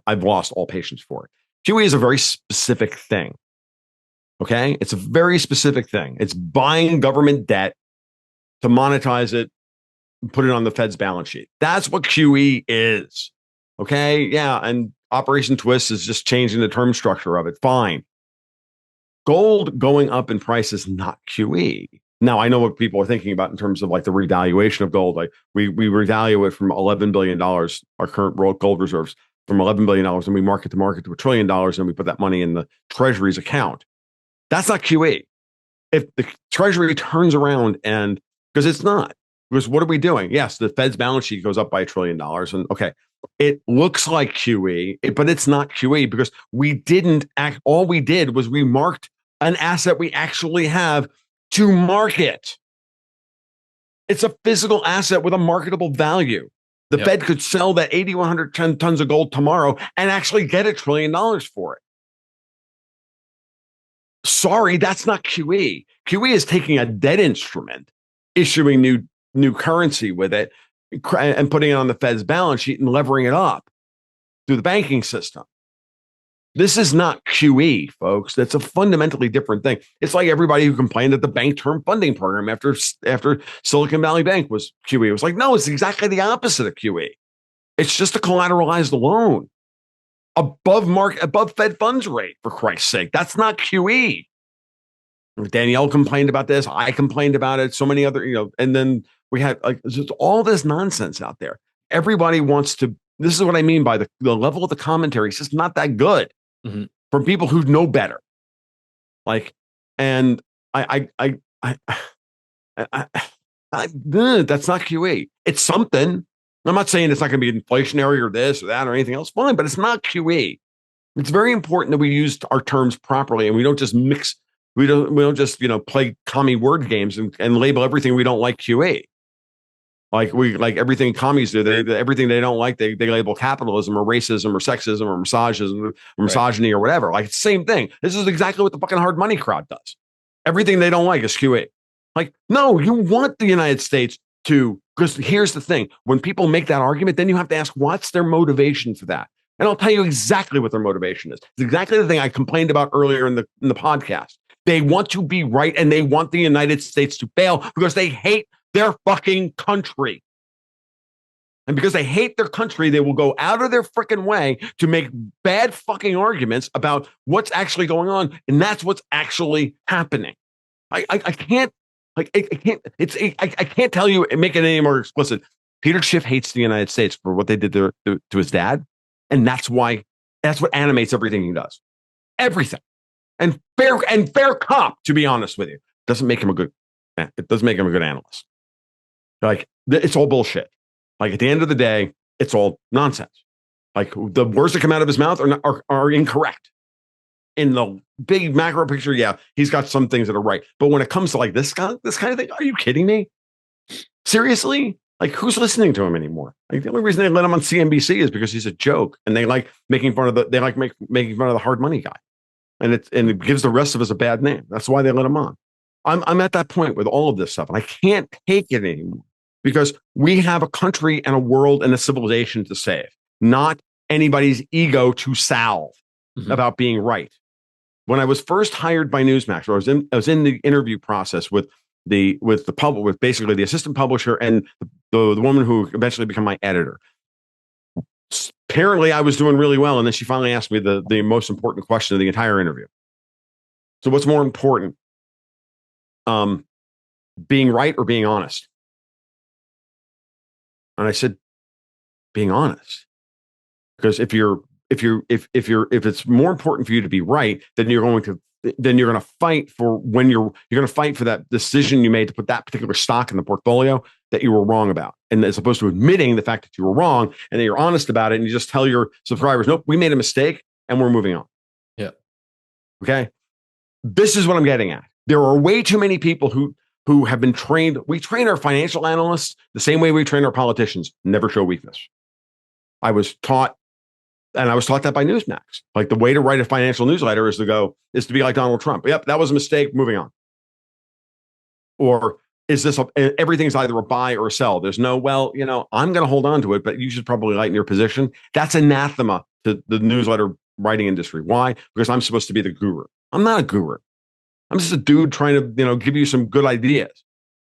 I've lost all patience for it. QE is a very specific thing. Okay, it's a very specific thing. It's buying government debt to monetize it, put it on the Fed's balance sheet. That's what QE is. Okay, yeah, and Operation Twist is just changing the term structure of it. Fine. Gold going up in price is not QE. Now, I know what people are thinking about in terms of like the revaluation of gold. Like we revalue it from $11 billion, our current gold reserves from $11 billion, and we market to $1 trillion, and we put that money in the Treasury's account. That's not QE. If the Treasury turns around and, because it's not, because what are we doing? Yes, the Fed's balance sheet goes up by $1 trillion. And okay, it looks like QE, but it's not QE because we didn't act. All we did was we marked an asset we actually have to market. It's a physical asset with a marketable value. The Fed could sell that 8,100 tons of gold tomorrow and actually get $1 trillion for it. Sorry, that's not QE. QE is taking a dead instrument, issuing new currency with it, and putting it on the Fed's balance sheet and levering it up through the banking system. This is not QE, folks. That's a fundamentally different thing. It's like everybody who complained that the bank term funding program after Silicon Valley Bank was QE. It was like, no, it's exactly the opposite of QE. It's just a collateralized loan above Fed funds rate, for Christ's sake. That's not QE. Danielle complained about this. I complained about it. So many other, and then we had just all this nonsense out there. Everybody wants to. This is what I mean by the level of the commentary. It's just not that good from people who know better. And that's not QE. It's something. I'm not saying it's not going to be inflationary or this or that or anything else. Fine, but it's not QE. It's very important that we use our terms properly and we don't just mix. We don't just play commie word games and label everything we don't like QE. Like everything commies do. Everything they don't like, they label capitalism or racism or sexism or misogyny or whatever. Like it's the same thing. This is exactly what the fucking hard money crowd does. Everything they don't like is QE. Like, no, you want the United States to, because here's the thing. When people make that argument, then you have to ask, what's their motivation for that? And I'll tell you exactly what their motivation is. It's exactly the thing I complained about earlier in the podcast. They want to be right and they want the United States to fail because they hate their fucking country. And because they hate their country, they will go out of their freaking way to make bad fucking arguments about what's actually going on. And that's what's actually happening. I can't tell you and make it any more explicit. Peter Schiff hates the United States for what they did to his dad. And that's what animates everything he does. Everything. And fair cop, to be honest with you. Doesn't make him a good analyst. Like, it's all bullshit. Like, at the end of the day, it's all nonsense. Like, the words that come out of his mouth are incorrect. In the big macro picture, yeah, he's got some things that are right. But when it comes to like this kind of thing, are you kidding me? Seriously? Like, who's listening to him anymore? Like, the only reason they let him on CNBC is because he's a joke, and they like making fun of making fun of the hard money guy, and it gives the rest of us a bad name. That's why they let him on. I'm at that point with all of this stuff, and I can't take it anymore because we have a country and a world and a civilization to save, not anybody's ego to salve about being right. When I was first hired by Newsmax, or I was in the interview process with basically the assistant publisher and the woman who eventually became my editor. Apparently, I was doing really well, and then she finally asked me the most important question of the entire interview. So, what's more important, being right or being honest? And I said, being honest, because if it's more important for you to be right, then you're going to fight for that decision you made to put that particular stock in the portfolio that you were wrong about. And as opposed to admitting the fact that you were wrong and that you're honest about it, and you just tell your subscribers, nope, we made a mistake and we're moving on. Yeah. Okay. This is what I'm getting at. There are way too many people who have been trained. We train our financial analysts the same way we train our politicians, never show weakness. I was taught that by Newsmax. Like, the way to write a financial newsletter is to be like Donald Trump. Yep, that was a mistake. Moving on. Or is this everything's either a buy or a sell? There's no, I'm going to hold on to it, but you should probably lighten your position. That's anathema to the newsletter writing industry. Why? Because I'm supposed to be the guru. I'm not a guru. I'm just a dude trying to, give you some good ideas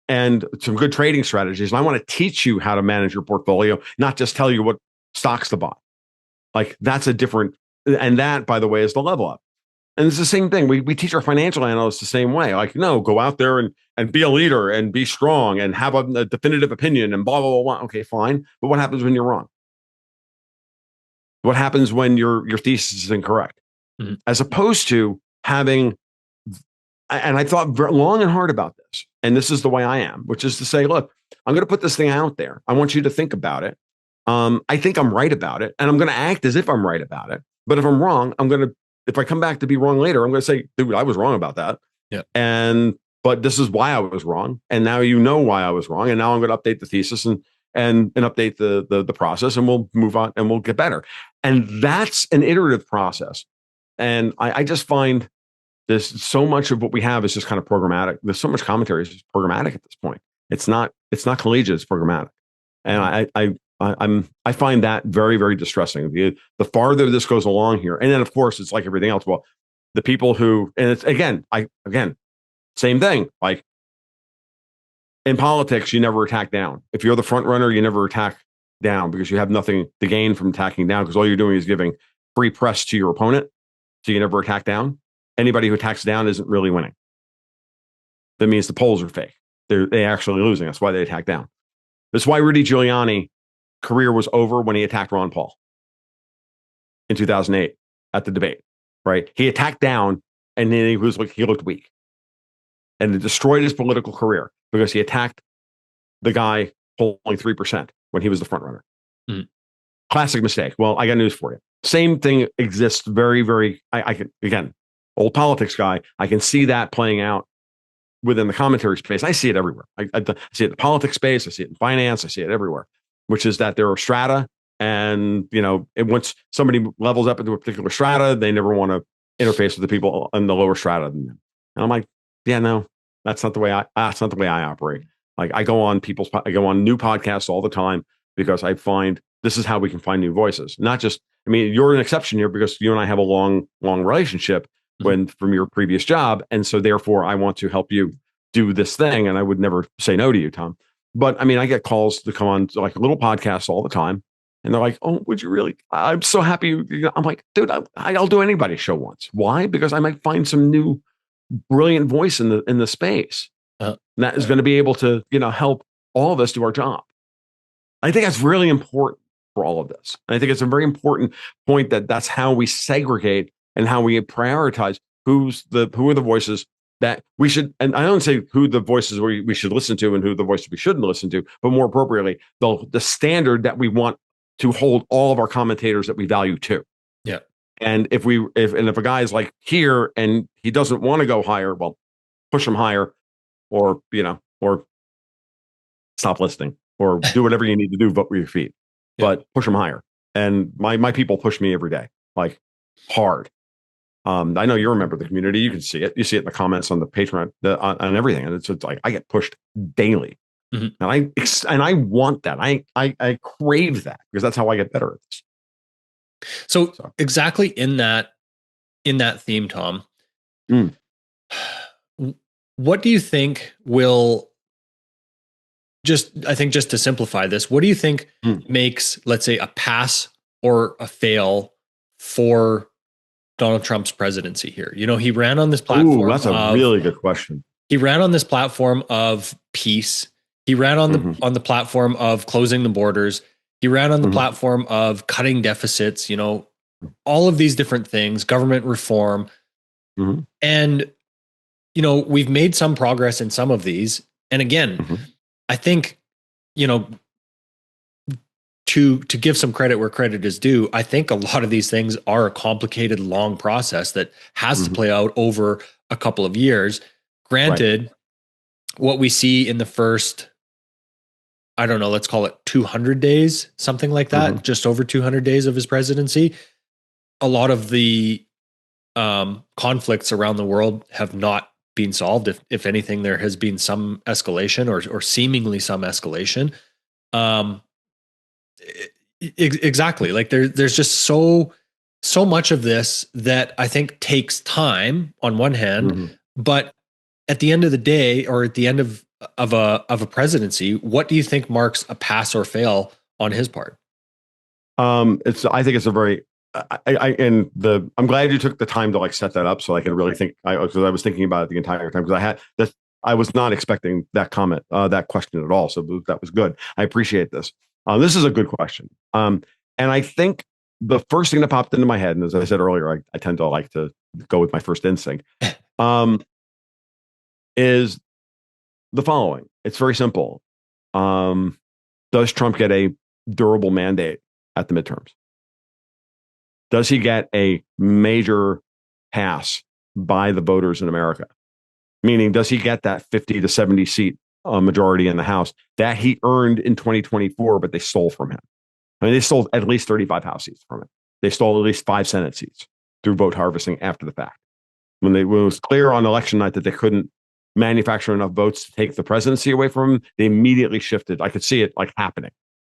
and some good trading strategies. And I want to teach you how to manage your portfolio, not just tell you what stocks to buy. Like, that's a different, and that, by the way, is the level up. And it's the same thing. We teach our financial analysts the same way. Like, no, go out there and be a leader and be strong and have a definitive opinion and blah, blah, blah, blah. Okay, fine. But what happens when you're wrong? What happens when your thesis is incorrect? As opposed to having and I thought long and hard about this. And this is the way I am, which is to say, look, I'm going to put this thing out there. I want you to think about it. I think I'm right about it, and I'm going to act as if I'm right about it. But if I'm wrong, if I come back to be wrong later, I'm going to say, dude, I was wrong about that. Yeah. But this is why I was wrong. And now you know why I was wrong. And now I'm going to update the thesis and update the process, and we'll move on and we'll get better. And that's an iterative process. And I just find there's so much of what we have is just kind of programmatic. There's so much commentary is just programmatic at this point. It's not collegiate, it's programmatic. And I find that very, very distressing. The farther this goes along here, and then of course it's like everything else. Well, the people who, and it's again, same thing. Like in politics, you never attack down. If you're the front runner, you never attack down because you have nothing to gain from attacking down, because all you're doing is giving free press to your opponent. So you never attack down. Anybody who attacks down isn't really winning. That means the polls are fake. They're actually losing. That's why they attack down. That's why Rudy Giuliani's career was over when he attacked Ron Paul in 2008 at the debate, right? He attacked down, and then he looked weak. And it destroyed his political career because he attacked the guy polling 3% when he was the front runner. Mm. Classic mistake. Well, I got news for you. Same thing exists very, very, I can, again, old politics guy, I can see that playing out within the commentary space. I see it everywhere. I see it in the politics space. I see it in finance. I see it everywhere, which is that there are strata. And, once somebody levels up into a particular strata, they never want to interface with the people in the lower strata than them. And I'm like, yeah, no, that's not the way I operate. Like I go on new podcasts all the time because I find this is how we can find new voices. Not just, you're an exception here because you and I have a long relationship from your previous job. And so therefore I want to help you do this thing. And I would never say no to you, Tom. But I get calls to come on like little podcasts all the time. And they're like, oh, would you really? I'm so happy. I'm like, dude, I'll do anybody's show once. Why? Because I might find some new brilliant voice in the space that is going to be able to, help all of us do our job. I think that's really important for all of this. And I think it's a very important point that's how we segregate and how we prioritize who are the voices that we should, and I don't say who the voices we should listen to and who the voices we shouldn't listen to, but more appropriately, the standard that we want to hold all of our commentators that we value to. Yeah. And if a guy is like here and he doesn't want to go higher, well, push him higher, or stop listening, or do whatever you need to do, vote with your feet, but push them higher. And my people push me every day, like hard. I know you're a member of the community. You can see it. You see it in the comments on the Patreon, on everything. And it's like, I get pushed daily. Mm-hmm. And I want that. I crave that because that's how I get better at this. So exactly in that theme, Tom, what do you think will I think just to simplify this, what do you think makes, let's say, a pass or a fail for Donald Trump's presidency here? He ran on this platform. Ooh, that's a really good question. He ran on this platform of peace. He ran on the platform of closing the borders. He ran on the platform of cutting deficits, all of these different things, government reform. And, we've made some progress in some of these. And again, I think, to give some credit where credit is due, I think a lot of these things are a complicated, long process that has to play out over a couple of years. Granted, what we see in the first, I don't know, let's call it 200 days, something like that, just over 200 days of his presidency, a lot of the conflicts around the world have not been solved. If anything, there has been some escalation or seemingly some escalation. Exactly. Like there's just so much of this that I think takes time on one hand, but at the end of the day, or at the end of a presidency, what do you think marks a pass or fail on his part? I think it's a very, I'm glad you took the time to set that up so I could really think, because I was thinking about it the entire time, because I was not expecting that comment, that question at all. So that was good. I appreciate this. This is a good question. And I think the first thing that popped into my head, and as I said earlier, I tend to like to go with my first instinct. is the following. It's very simple. Does Trump get a durable mandate at the midterms? Does he get a major pass by the voters in America? Meaning, does he get that 50 to 70 seat majority in the House that he earned in 2024, but they stole from him? I mean, they stole at least 35 House seats from him. They stole at least 5 Senate seats through vote harvesting after the fact. When it was clear on election night that they couldn't manufacture enough votes to take the presidency away from him, they immediately shifted. I could see it like happening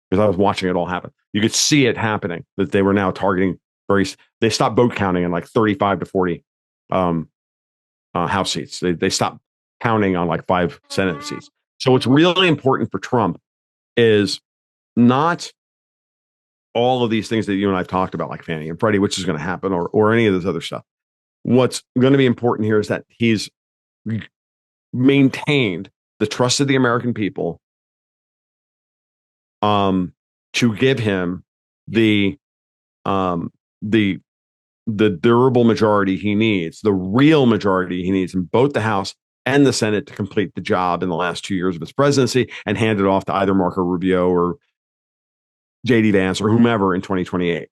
because I was watching it all happen. You could see it happening that they were now targeting they stopped vote counting in like 35 to 40 House seats. They stopped counting on like 5 Senate seats. So what's really important for Trump is not all of these things that you and I've talked about, like Fannie and Freddie, which is going to happen, or any of this other stuff. What's going to be important here is that he's maintained the trust of the American people to give him the durable majority he needs, the real majority he needs in both the House and the Senate to complete the job in the last 2 years of his presidency and hand it off to either Marco Rubio or JD Vance or whomever in 2028.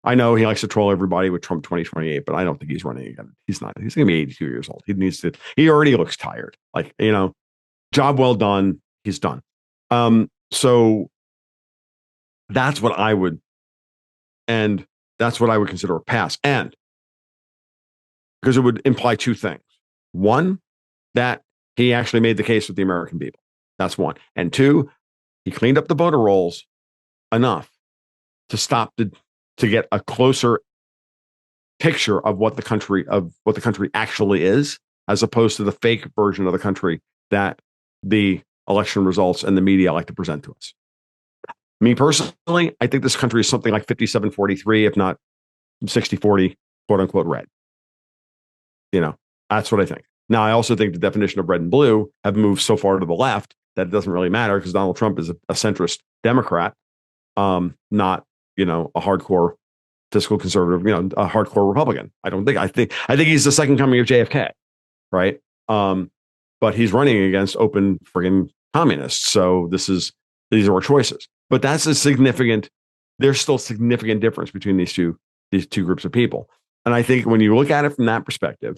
I know he likes to troll everybody with Trump 2028, but I don't think he's running again. He's not. He's going to be 82 years old. He already looks tired. Like, job well done. He's done. So that's what I would consider a pass. And because it would imply 2 things. One, that he actually made the case with the American people. That's one. And 2, he cleaned up the voter rolls enough to get a closer picture of what the country actually is, as opposed to the fake version of the country that the election results and the media like to present to us. Me personally, I think this country is something like 57-43, if not 60-40, quote unquote, red. That's what I think. Now, I also think the definition of red and blue have moved so far to the left that it doesn't really matter because Donald Trump is a centrist Democrat, not, a hardcore fiscal conservative, a hardcore Republican. I think he's the second coming of JFK, right? But he's running against open friggin' communists. So these are our choices. But there's still significant difference between these two groups of people. And I think when you look at it from that perspective,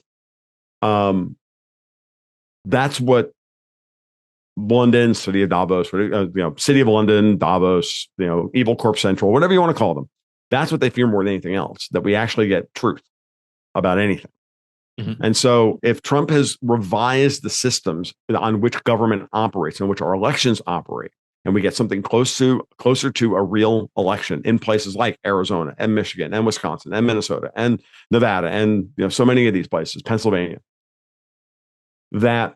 that's what London, City of Davos, City of London, Davos, Evil Corp Central, whatever you want to call them. That's what they fear more than anything else, that we actually get truth about anything. Mm-hmm. And so if Trump has revised the systems on which government operates and which our elections operate, and we get something closer to a real election in places like Arizona and Michigan and Wisconsin and Minnesota and Nevada and so many of these places, Pennsylvania, that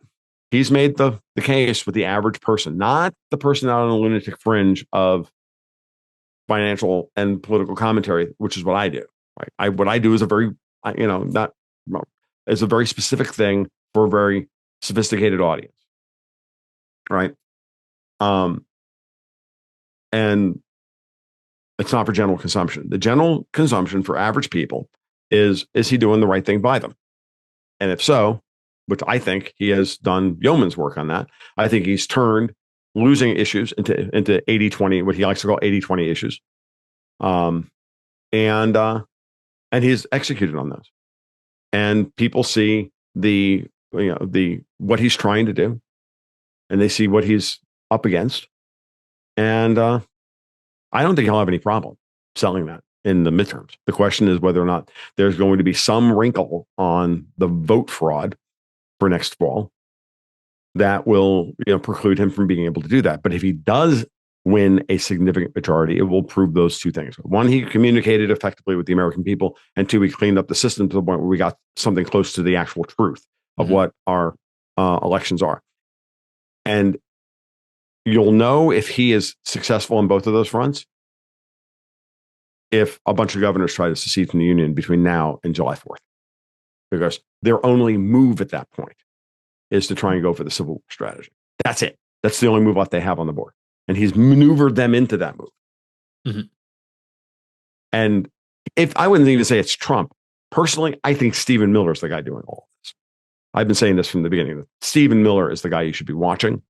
he's made the case with the average person, not the person out on the lunatic fringe of financial and political commentary, which is what I do. Right? What I do is a very specific thing for a very sophisticated audience, right? And it's not for general consumption. The general consumption for average people is he doing the right thing by them? And if so, which I think he has done yeoman's work on that, I think he's turned losing issues into 80-20, what he likes to call 80-20 issues. And he's executed on those. And people see what he's trying to do, and they see what he's up against. And I don't think he'll have any problem selling that in the midterms. The question is whether or not there's going to be some wrinkle on the vote fraud for next fall that will preclude him from being able to do that. But if he does win a significant majority, it will prove those 2 things. 1, he communicated effectively with the American people, and 2, he cleaned up the system to the point where we got something close to the actual truth of what our elections are. And you'll know if he is successful on both of those fronts if a bunch of governors try to secede from the union between now and July 4th. Because their only move at that point is to try and go for the civil war strategy. That's it. That's the only move that they have on the board. And he's maneuvered them into that move. Mm-hmm. And if I wouldn't even say it's Trump, personally, I think Stephen Miller is the guy doing all of this. I've been saying this from the beginning. Stephen Miller is the guy you should be watching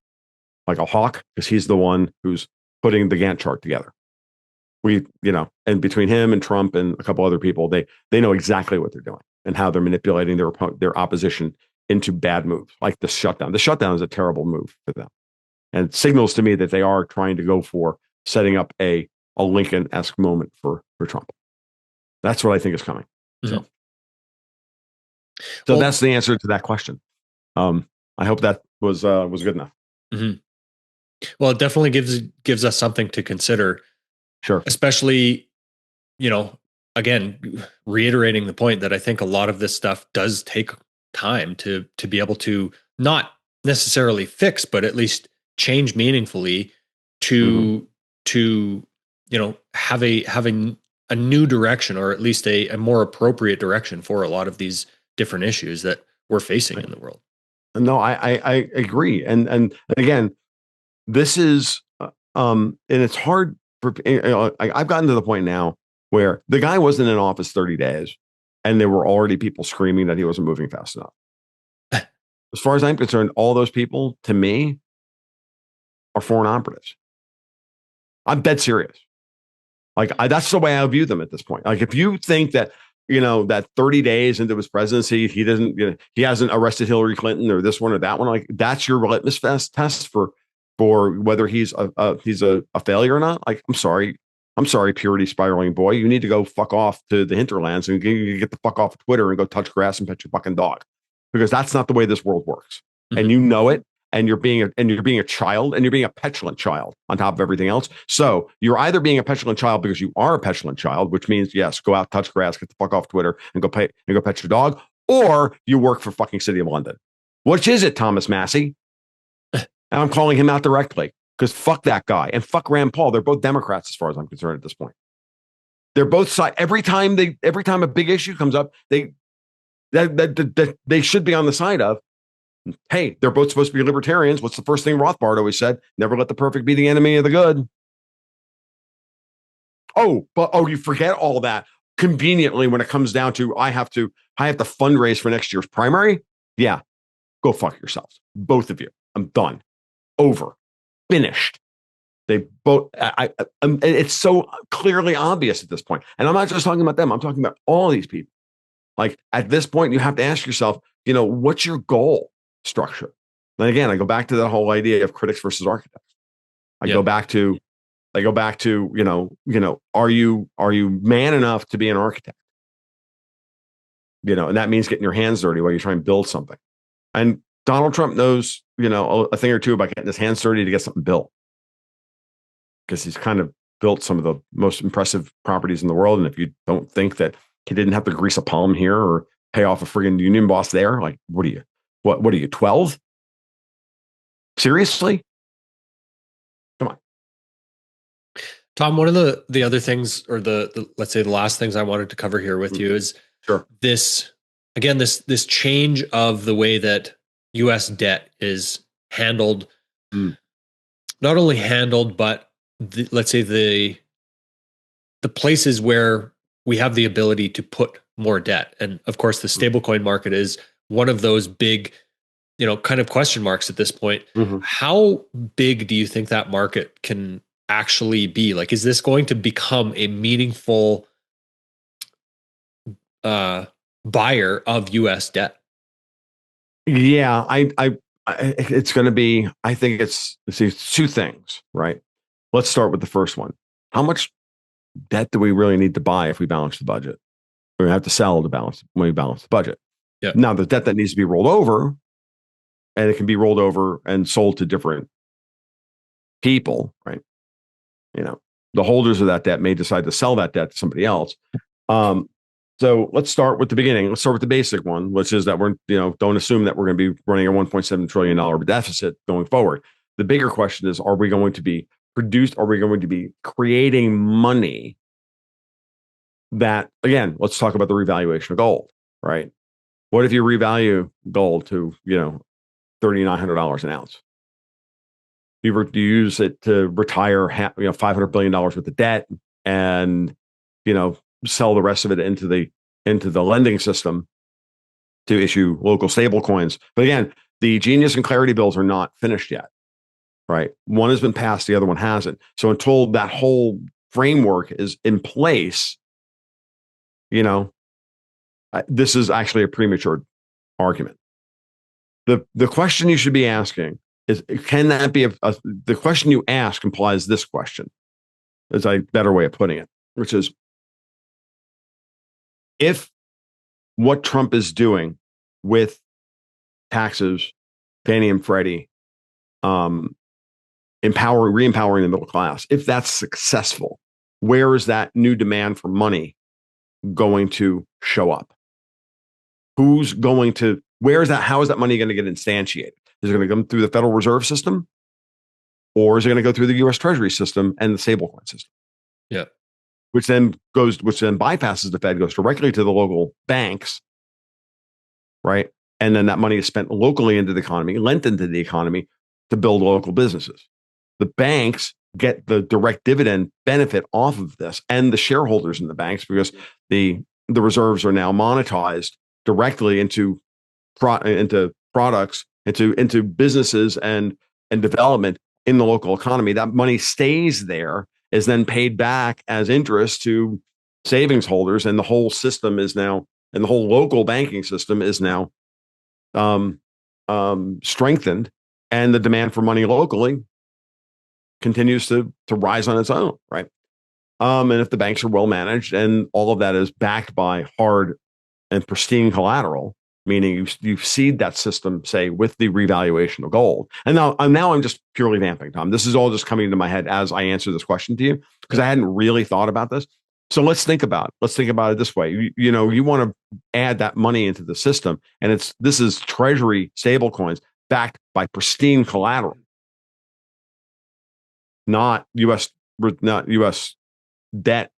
like a hawk, because he's the one who's putting the Gantt chart together. And between him and Trump and a couple other people, they know exactly what they're doing and how they're manipulating their opposition into bad moves, like the shutdown. The shutdown is a terrible move for them, and it signals to me that they are trying to go for setting up a Lincoln-esque moment for Trump. That's what I think is coming. Mm-hmm. So that's the answer to that question. I hope that was good enough. Mm-hmm. Well, it definitely gives us something to consider. Sure. Especially, again, reiterating the point that I think a lot of this stuff does take time to be able to not necessarily fix, but at least change meaningfully to have a new direction, or at least a more appropriate direction for a lot of these different issues that we're facing in the world. No, I agree. And again, this is, and it's hard for, I've gotten to the point now where the guy wasn't in office 30 days and there were already people screaming that he wasn't moving fast enough. As far as I'm concerned, all those people, to me, are foreign operatives. I'm dead serious. Like, that's the way I view them at this point. Like, if you think that, that 30 days into his presidency, he hasn't arrested Hillary Clinton or this one or that one, like, that's your litmus test for whether he's a failure or not. Like, I'm sorry, purity spiraling boy. You need to go fuck off to the hinterlands and get the fuck off of Twitter and go touch grass and pet your fucking dog, because that's not the way this world works. Mm-hmm. And you know it. And you're being a child, and you're being a petulant child on top of everything else. So you're either being a petulant child because you are a petulant child, which means, yes, go out, touch grass, get the fuck off Twitter, and go pet your dog, or you work for fucking City of London. Which is it, Thomas Massey? And I'm calling him out directly, because fuck that guy and fuck Rand Paul. They're both Democrats as far as I'm concerned at this point. They're both side. Every time a big issue comes up, they should be on the side of, hey, they're both supposed to be libertarians. What's the first thing Rothbard always said? Never let the perfect be the enemy of the good. You forget all that conveniently when it comes down to I have to fundraise for next year's primary. Yeah, go fuck yourselves, both of you. I'm done. Over. Finished. They both. It's so clearly obvious at this point, and I'm not just talking about them. I'm talking about all these people. Like, at this point, you have to ask yourself, what's your goal? Structure. And again, I go back to that whole idea of critics versus architects. I go back to, are you man enough to be an architect? And that means getting your hands dirty while you try and build something. And Donald Trump knows, a thing or two about getting his hands dirty to get something built, because he's kind of built some of the most impressive properties in the world. And if you don't think that he didn't have to grease a palm here or pay off a friggin' union boss there, like, what are you? What are you, 12? Seriously? Come on. Tom, one of the other things, or the let's say the last things I wanted to cover here with you is this change of the way that U.S. debt is handled. Not only handled, but let's say the places where we have the ability to put more debt. And of course, the stablecoin market is one of those big, kind of question marks at this point. Mm-hmm. How big do you think that market can actually be? Like, is this going to become a meaningful buyer of U.S. debt? Yeah, it's going to be, I think it's two things, right? Let's start with the first one. How much debt do we really need to buy if we balance the budget? We're going to have to sell when we balance the budget. Yeah. Now, the debt that needs to be rolled over, and it can be rolled over and sold to different people, right? The holders of that debt may decide to sell that debt to somebody else. So let's start with the beginning. Let's start with the basic one, which is that don't assume that we're going to be running a $1.7 trillion deficit going forward. The bigger question is, are we going to be creating money that, again, let's talk about the revaluation of gold, right? What if you revalue gold to, $3,900 an ounce? You use it to retire $500 billion worth of debt and, sell the rest of it into the lending system to issue local stable coins. But again, the Genius and Clarity bills are not finished yet, right? One has been passed, the other one hasn't. So until that whole framework is in place, this is actually a premature argument. The question you should be asking is, can that be the question you ask implies this question, is a better way of putting it, which is, if what Trump is doing with taxes, Fannie and Freddie, re-empowering the middle class, if that's successful, where is that new demand for money going to show up? Who's going to, where is that? How is that money going to get instantiated? Is it going to come through the Federal Reserve System? Or is it going to go through the U.S. Treasury system and the stablecoin system? Yeah. Which then bypasses the Fed, goes directly to the local banks, right? And then that money is spent locally into the economy, lent into the economy to build local businesses. The banks get the direct dividend benefit off of this, and the shareholders in the banks, because the reserves are now monetized directly into products, into businesses and development in the local economy. That money stays there, is then paid back as interest to savings holders, and the whole system is now, and the whole local banking system is now strengthened, and the demand for money locally continues to rise on its own, right? And if the banks are well managed and all of that is backed by hard and pristine collateral, meaning you seed that system, say, with the revaluation of gold. And now I'm just purely vamping, Tom. This is all just coming into my head as I answer this question to you, because I hadn't really thought about this. So let's think about it this way. You want to add that money into the system, and this is Treasury stablecoins backed by pristine collateral, not U.S. debt,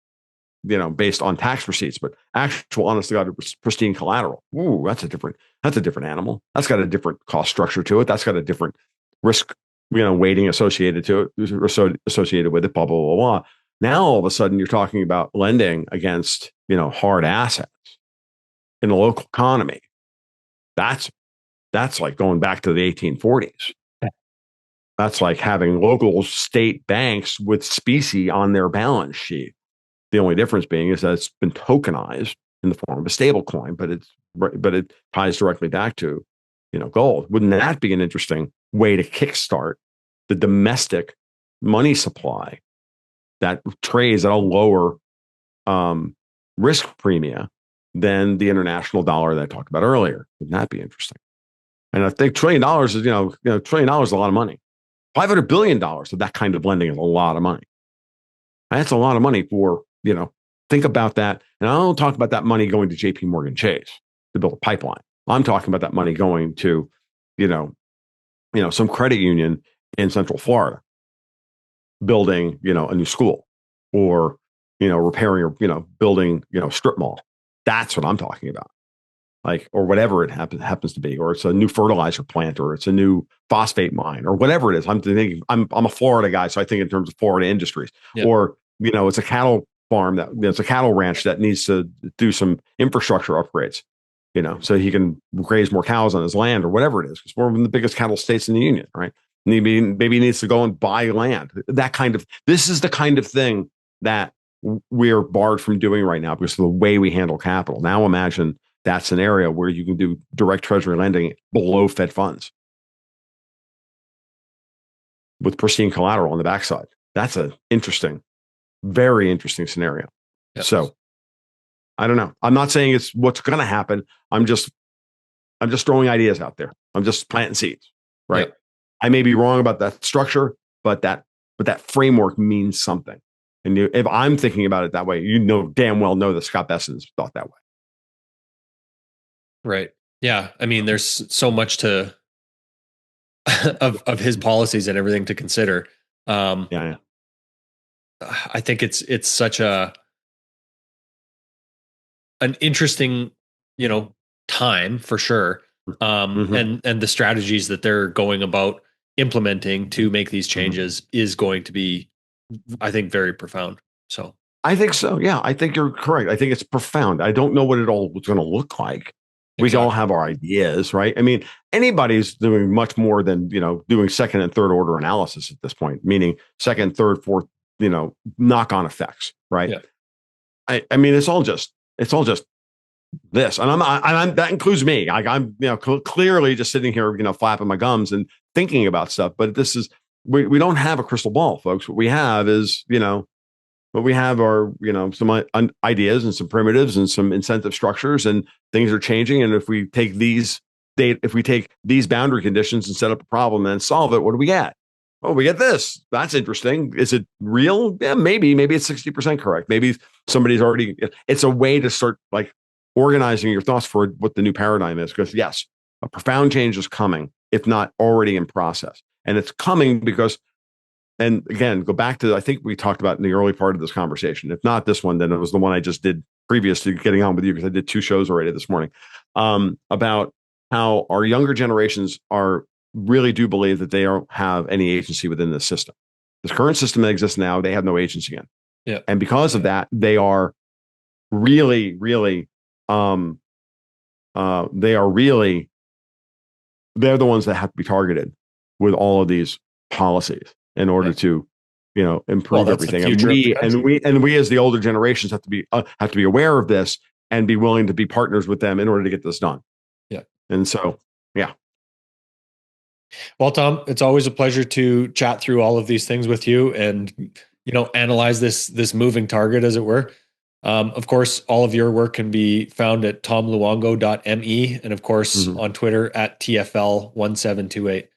based on tax receipts, but actual, honest to God, pristine collateral. Ooh, that's a different animal. That's got a different cost structure to it. That's got a different risk, weighting associated to it, associated with it, blah, blah, blah, blah. Now, all of a sudden, you're talking about lending against, hard assets in the local economy. That's like going back to the 1840s. That's like having local state banks with specie on their balance sheet. The only difference being is that it's been tokenized in the form of a stable coin, but it ties directly back to, gold. Wouldn't that be an interesting way to kickstart the domestic money supply that trades at a lower risk premium than the international dollar that I talked about earlier? Wouldn't that be interesting? And I think $1 trillion is, $1 trillion is a lot of money. $500 billion of that kind of lending is a lot of money. That's a lot of money for, think about that. And I don't talk about that money going to JP Morgan Chase to build a pipeline. I'm talking about that money going to, some credit union in Central Florida, building, a new school, or, repairing or, building, strip mall. That's what I'm talking about. Or whatever it happens to be, or it's a new fertilizer plant, or it's a new phosphate mine, or whatever it is. I'm thinking, I'm a Florida guy, so I think in terms of Florida industries. Yep. Or it's a cattle farm it's a cattle ranch that needs to do some infrastructure upgrades, so he can graze more cows on his land, or whatever it is, because we're one of the biggest cattle states in the union, right? Maybe he needs to go and buy land. This is the kind of thing that we're barred from doing right now because of the way we handle capital. Now imagine that scenario where you can do direct treasury lending below Fed funds with pristine collateral on the backside. That's an interesting, very interesting scenario. Yep. So I don't know. I'm not saying it's what's going to happen. I'm just throwing ideas out there. I'm just planting seeds, right? Yep. I may be wrong about that structure, but that framework means something. And if I'm thinking about it that way, damn well know that Scott Besson's thought that way. Right. Yeah. I mean, there's so much to of his policies and everything to consider. Yeah. I think it's such an interesting, time for sure. And the strategies that they're going about implementing to make these changes is going to be, I think, very profound. So I think so. Yeah, I think you're correct. I think it's profound. I don't know what it all was going to look like. We all have our ideas, right? I mean, anybody's doing much more than, doing second and third order analysis at this point, meaning second, third, fourth, knock-on effects, right? Yeah. I mean, it's all just this, and I'm that includes me. I'm clearly just sitting here, flapping my gums and thinking about stuff. But this is we don't have a crystal ball, folks. What we have is what we have are some ideas and some primitives and some incentive structures, and things are changing. And if we take these boundary conditions and set up a problem and solve it, what do we get? Oh, we get this. That's interesting. Is it real? Yeah, maybe it's 60% correct. Maybe somebody's already. It's a way to start organizing your thoughts for what the new paradigm is, because yes, a profound change is coming, if not already in process. And it's coming because, and again, go back to, I think we talked about in the early part of this conversation. If not this one, then it was the one I just did previous to getting on with you, because I did 2 shows already this morning, about how our younger generations really do believe that they don't have any agency within the system. This current system that exists now, they have no agency in. Yeah. And because of that, they are really, really, they're the ones that have to be targeted with all of these policies in order to, improve everything. And we as the older generations have to be aware of this and be willing to be partners with them in order to get this done. Yeah. And so, yeah. Well, Tom, it's always a pleasure to chat through all of these things with you and, analyze this moving target, as it were. Of course, all of your work can be found at tomluongo.me, and of course on Twitter at TFL1728.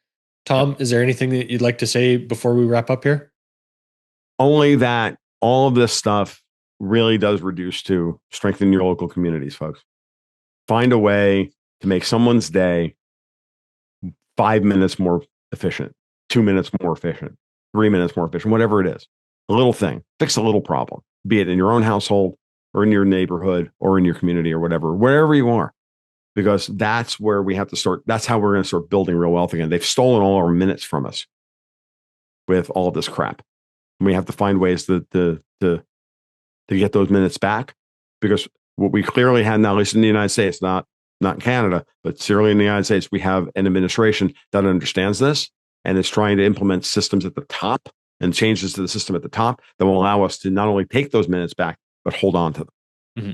Tom, is there anything that you'd like to say before we wrap up here? Only that all of this stuff really does reduce to strengthen your local communities, folks. Find a way to make someone's day 5 minutes more efficient, 2 minutes more efficient, 3 minutes more efficient, whatever it is. A little thing, fix a little problem, be it in your own household or in your neighborhood or in your community or wherever you are, because that's where we have to start. That's how we're going to start building real wealth again. They've stolen all our minutes from us with all of this crap. And we have to find ways to get those minutes back, because what we clearly have now, at least in the United States, not in Canada, but certainly in the United States, we have an administration that understands this and is trying to implement systems at the top and changes to the system at the top that will allow us to not only take those minutes back, but hold on to them. Mm-hmm.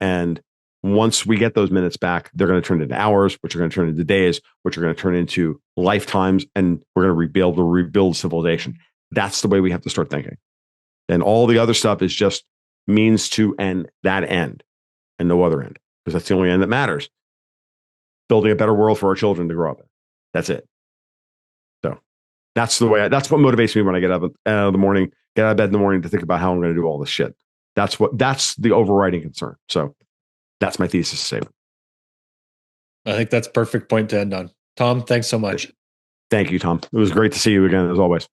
And once we get those minutes back, they're going to turn into hours, which are going to turn into days, which are going to turn into lifetimes, and we're going to rebuild civilization. That's the way we have to start thinking. And all the other stuff is just means to that end and no other end, because that's the only end that matters. Building a better world for our children to grow up in. That's it. So that's what motivates me when I get out of bed in the morning to think about how I'm going to do all this shit. That's the overriding concern. So that's my thesis statement. I think that's a perfect point to end on. Tom, thanks so much. Thank you, Tom. It was great to see you again, as always.